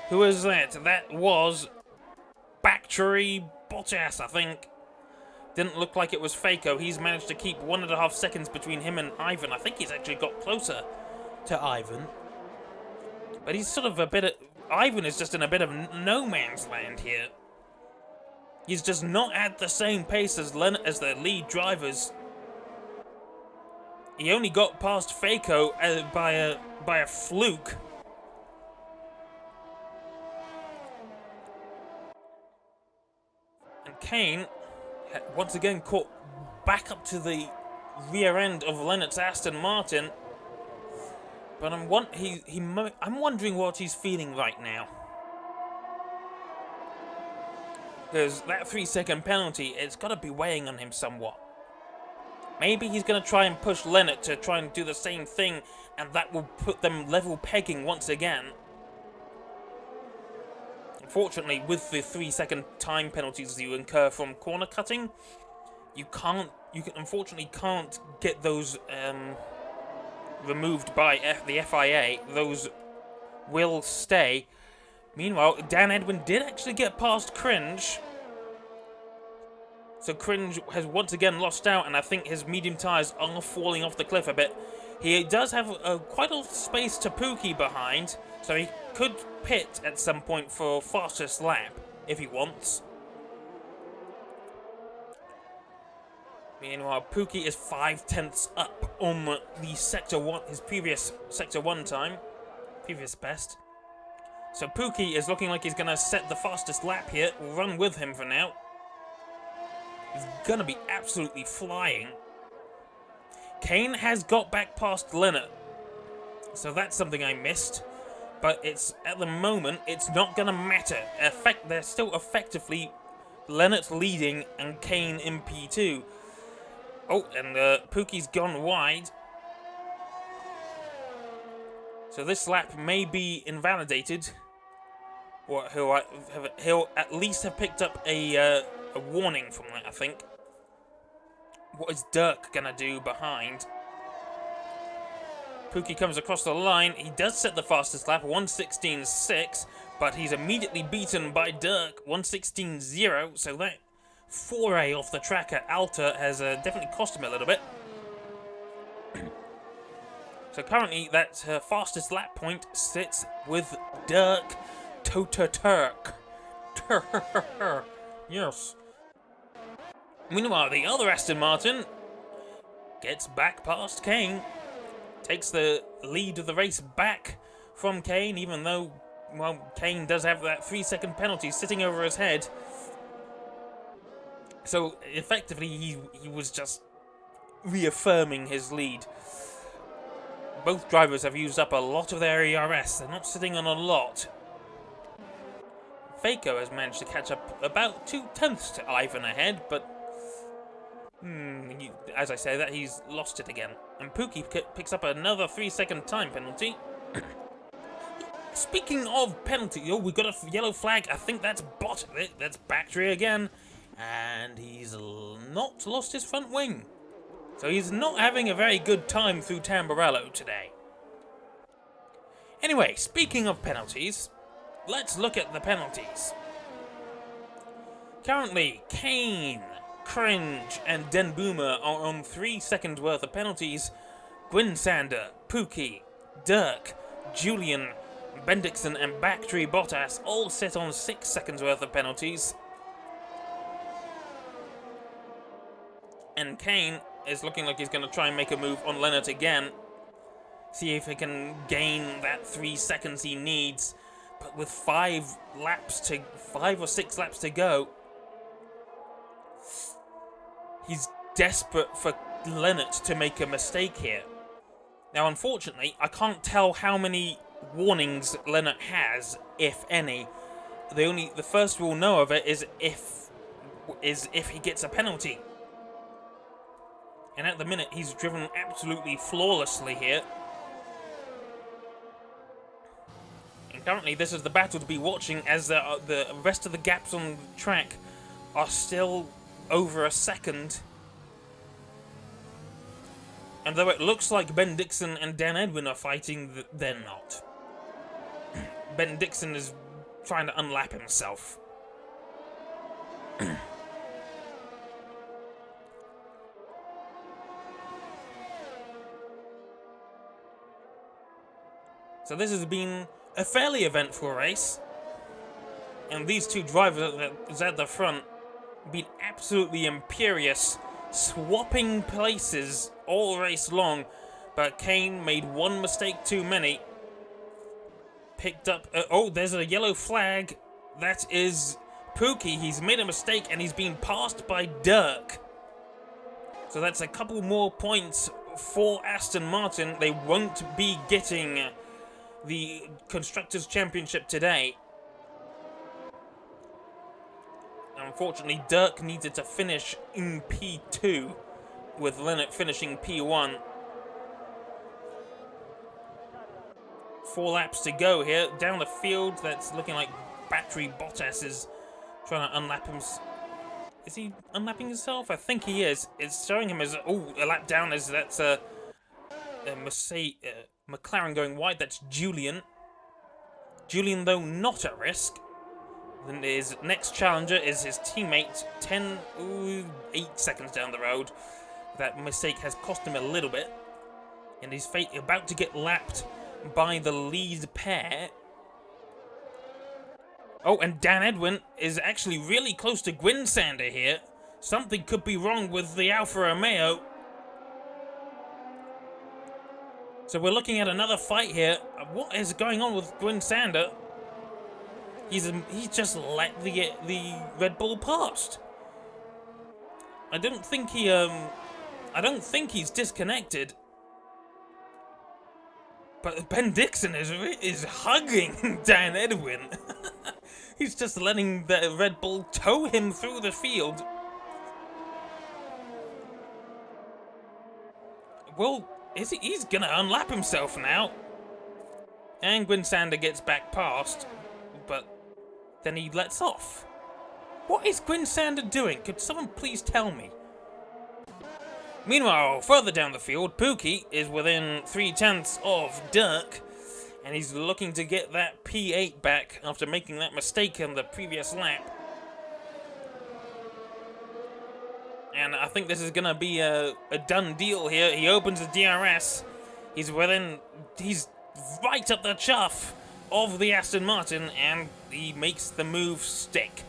Speaker 1: Who was that? That was Bactry Bottas, I think. Didn't look like it was Faco. He's managed to keep 1.5 seconds between him and Ivan. I think he's actually got closer to Ivan. But he's sort of a bit of... Ivan is just in a bit of no man's land here. He's just not at the same pace as the lead drivers. He only got past Faco by a fluke. And Kane, once again, caught back up to the rear end of Lennox's Aston Martin. But I'm wondering what he's feeling right now. Because that 3-second penalty, it's got to be weighing on him somewhat. Maybe he's going to try and push Lennox to try and do the same thing, and that will put them level pegging once again. Unfortunately, with the 3-second time penalties you incur from corner cutting, you unfortunately can't get those removed by the FIA. Those will stay. Meanwhile, Dan Edwin did actually get past Cringe. So Cringe has once again lost out, and I think his medium tyres are falling off the cliff a bit. He does have quite a lot of space to Pookie behind, so he could pit at some point for fastest lap if he wants. Meanwhile, Pookie is 5/10 up on the Sector 1, his previous Sector 1 time, previous best. So Pookie is looking like he's going to set the fastest lap here. We'll run with him for now. He's going to be absolutely flying. Kane has got back past Leonard, so that's something I missed. But it's at the moment, it's not going to matter. They're still effectively Leonard leading and Kane in P2. Oh, and Pookie's gone wide. So this lap may be invalidated. Or he'll at least have picked up a warning from that, I think. What is Dirk going to do behind? Pookie comes across the line. He does set the fastest lap, 1:16.6, but he's immediately beaten by Dirk, 1:16.0, so that foray off the track at Alta has definitely cost him a little bit. So currently, that fastest lap point sits with Dirk Turk. Yes. Meanwhile, the other Aston Martin gets back past Kane. Takes the lead of the race back from Kane, even though, well, Kane does have that 3-second penalty sitting over his head. So, effectively, he was just reaffirming his lead. Both drivers have used up a lot of their ERS. They're not sitting on a lot. Faco has managed to catch up about 2/10 to Ivan ahead, but as I say that, he's lost it again. And Pookie picks up another 3-second time penalty. Speaking of penalty, oh, we've got a yellow flag. I think that's that's Bactry again. And he's not lost his front wing. So he's not having a very good time through Tamburello today. Anyway, speaking of penalties, let's look at the penalties. Currently, Kane, Cringe, and Den Boomer are on 3 seconds worth of penalties. Gwynsander, Pookie, Dirk, Julian, Bendixson, and Bactry Bottas all sit on 6 seconds worth of penalties. And Kane is looking like he's going to try and make a move on Leonard again. See if he can gain that 3 seconds he needs. But with 5 or 6 laps to go, he's desperate for Leonard to make a mistake here. Now, unfortunately, I can't tell how many warnings Leonard has, if any. The first we'll know of it is if he gets a penalty. And at the minute, he's driven absolutely flawlessly here. And currently, this is the battle to be watching, as the rest of the gaps on the track are still over a second. And though it looks like Ben Dixon and Dan Edwin are fighting, they're not. Ben Dixon is trying to unlap himself. So this has been a fairly eventful race. And these two drivers at the front have been absolutely imperious, swapping places all race long. But Kane made one mistake too many. Picked up... oh, there's a yellow flag. That is Pookie. He's made a mistake and he's been passed by Dirk. So that's a couple more points for Aston Martin. They won't be getting the Constructors' Championship today. Unfortunately, Dirk needed to finish in P2, with Lennart finishing P1. 4 laps to go here. Down the field, that's looking like Battery Bottas is trying to unlap him. Is he unlapping himself? I think he is. It's showing him as a lap down, as that's a McLaren going wide. That's Julian. Julian, though, not at risk. Then his next challenger is his teammate, 8 seconds down the road. That mistake has cost him a little bit. And he's about to get lapped by the lead pair. Oh, and Dan Edwin is actually really close to Gwyn Sander here. Something could be wrong with the Alfa Romeo. So we're looking at another fight here. What is going on with Gwyn Sander? He's just let the Red Bull past. I don't think he's disconnected. But Ben Dixon is hugging Dan Edwin. He's just letting the Red Bull tow him through the field. Well, he's gonna unlap himself now. And Gwyn Sander gets back past, but then he lets off. What is Gwyn Sander doing? Could someone please tell me? Meanwhile, further down the field, Pookie is within 0.3 of Dirk, and he's looking to get that P8 back after making that mistake in the previous lap. And I think this is going to be a done deal here. He opens the DRS. He's right up the chuff of the Aston Martin, and he makes the move stick.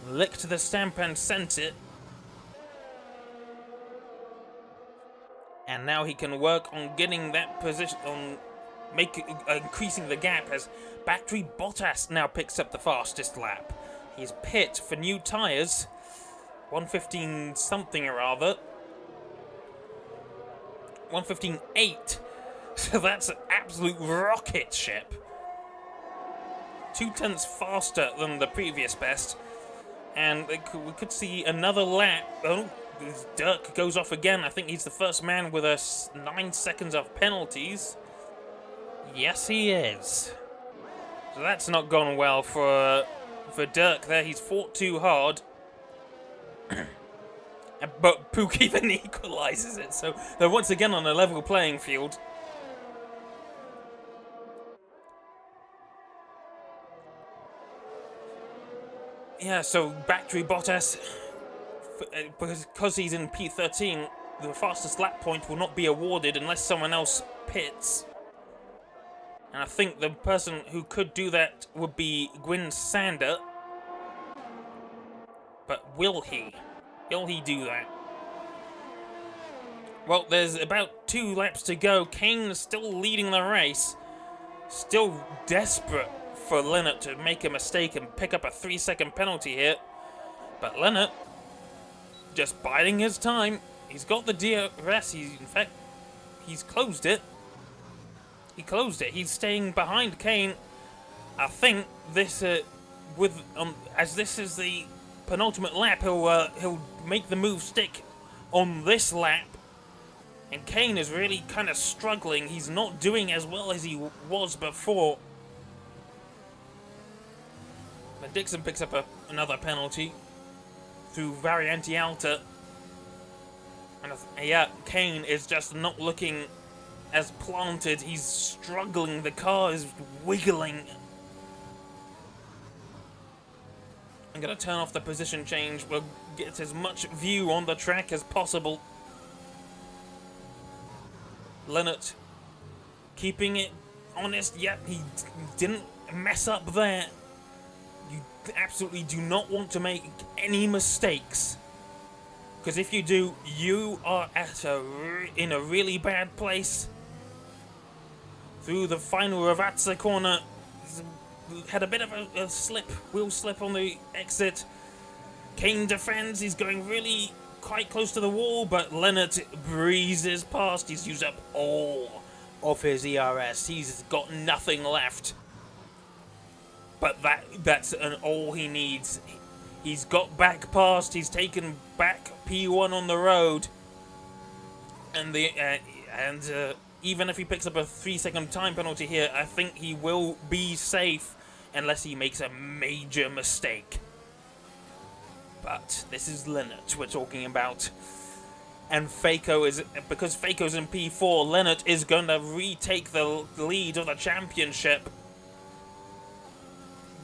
Speaker 1: Licked the stamp and sent it. And now he can work on getting that position, on increasing the gap, as Battery Bottas now picks up the fastest lap. He's pit for new tyres, 1:15 something or other, 1:15.8. So that's an absolute rocket ship. 0.2 faster than the previous best, and we could see another lap. Oh, Dirk goes off again. I think he's the first man with 9 seconds of penalties. Yes, he is. So that's not gone well for Dirk there. He's fought too hard. But Pookie then equalises it. So they're once again on a level playing field. Yeah, so Battery Bottas, because he's in P13, the fastest lap point will not be awarded unless someone else pits. And I think the person who could do that would be Gwyn Sander. But will he? Will he do that? Well, there's about 2 laps to go. Kane is still leading the race. Still desperate for Lennart to make a mistake and pick up a 3-second penalty here. But Lennart just biding his time. He's got the DRS. In fact, he's closed it. He closed it. He's staying behind Kane. I think this, as this is the penultimate lap, he'll make the move stick on this lap. And Kane is really kind of struggling. He's not doing as well as he was before. But Dixon picks up another penalty through Variante Alta. And yeah, Kane is just not looking as planted. He's struggling. The car is wiggling. I'm going to turn off the position change. We'll get as much view on the track as possible. Lennart keeping it honest. Yep, he didn't mess up there. You absolutely do not want to make any mistakes, because if you do, you are in a really bad place. Through the final Ravazza corner, had a bit of a wheel slip on the exit. Kane defends. He's going really quite close to the wall, but Leonard breezes past. He's used up all of his ERS. He's got nothing left. But that's all he needs. He's got back past. He's taken back P1 on the road, and even if he picks up a 3-second time penalty here, I think he will be safe unless he makes a major mistake. But this is Leonard we're talking about. And because Faco's in P4, Leonard is going to retake the lead of the championship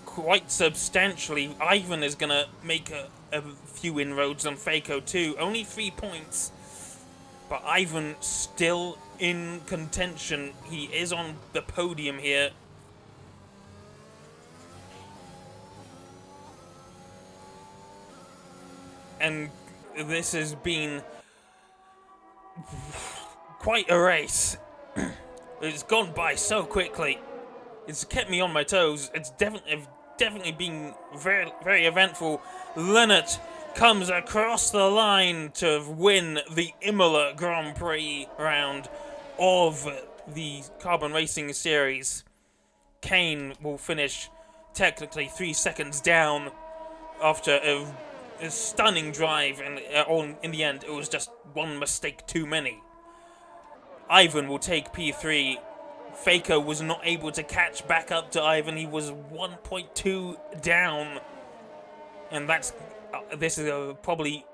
Speaker 1: quite substantially. Ivan is going to make a few inroads on Faco too. Only 3 points. But Ivan still in contention. He is on the podium here. And this has been quite a race. It's gone by so quickly. It's kept me on my toes. It's definitely been very, very eventful. Leonard comes across the line to win the Imola Grand Prix round of the Carbon Racing Series. Kane will finish technically 3 seconds down after a stunning drive, and in the end, it was just one mistake too many. Ivan will take P3. Faco was not able to catch back up to Ivan. He was 1.2 down, and this is probably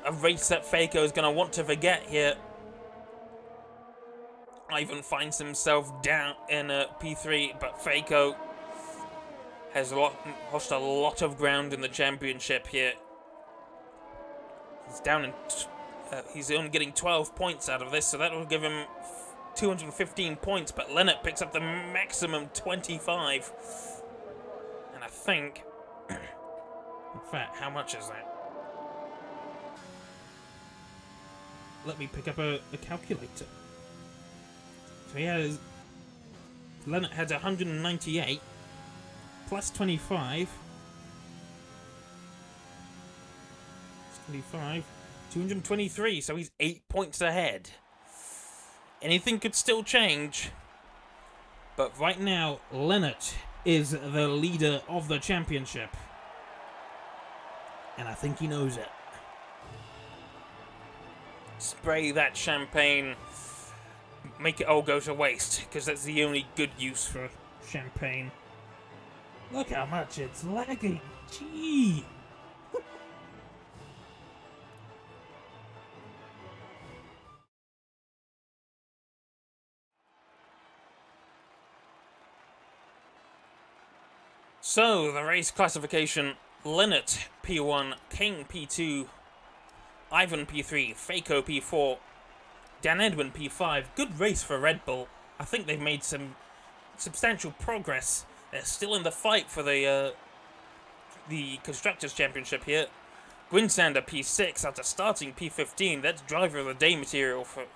Speaker 1: a race that Faco is going to want to forget here. Ivan finds himself down in P3, but Faco has lost a lot of ground in the championship here. He's down in. He's only getting 12 points out of this, so that will give him 215 points. But Leonard picks up the maximum 25, and I think. In fact, how much is that? Let me pick up a calculator. So Leonard has 198 plus 25. 25. 223, so he's 8 points ahead. Anything could still change. But right now, Leonard is the leader of the championship. And I think he knows it. Spray that champagne. Make it all go to waste, because that's the only good use for champagne. Look how much it's lagging. Gee. So, the race classification: Leonard P1, King P2, Ivan P3, Faco P4, Dan Edwin P5. Good race for Red Bull. I think they've made some substantial progress. They're still in the fight for the Constructors' Championship here. Gwynsander P6 after starting P15. That's driver of the day material for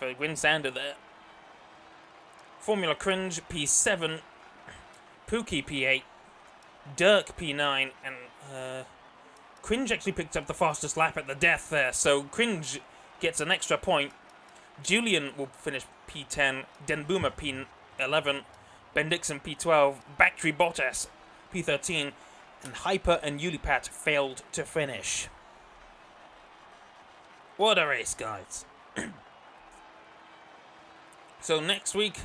Speaker 1: Gwynsander there. Formula Cringe P7, Pookie P8, Dirk P9, and Cringe actually picked up the fastest lap at the death there, so Cringe gets an extra point. Julian will finish P10, Denboomer P11, Ben Dixon P12, Battery Bottas P13, and Hyper and Ulipat failed to finish. What a race, guys. So next week,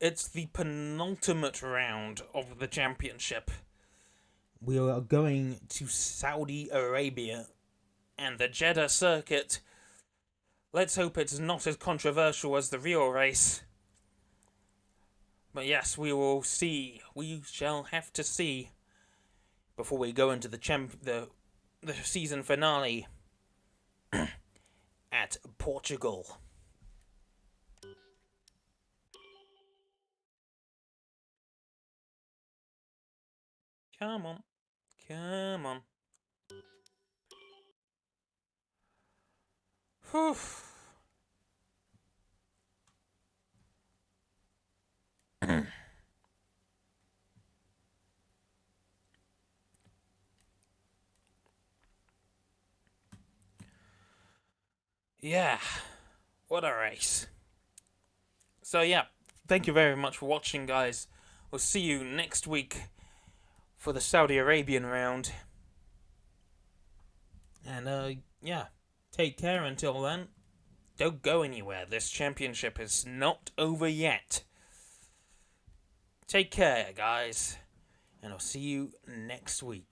Speaker 1: it's the penultimate round of the championship. We are going to Saudi Arabia and the Jeddah circuit. Let's hope it's not as controversial as the real race. But yes, we will see. We shall have to see before we go into the season finale at Portugal. Come on. Come on. Whew. Yeah, what a race. So yeah, thank you very much for watching, guys. We'll see you next week for the Saudi Arabian round. And yeah, take care until then. Don't go anywhere. This championship is not over yet. Take care, guys. And I'll see you next week.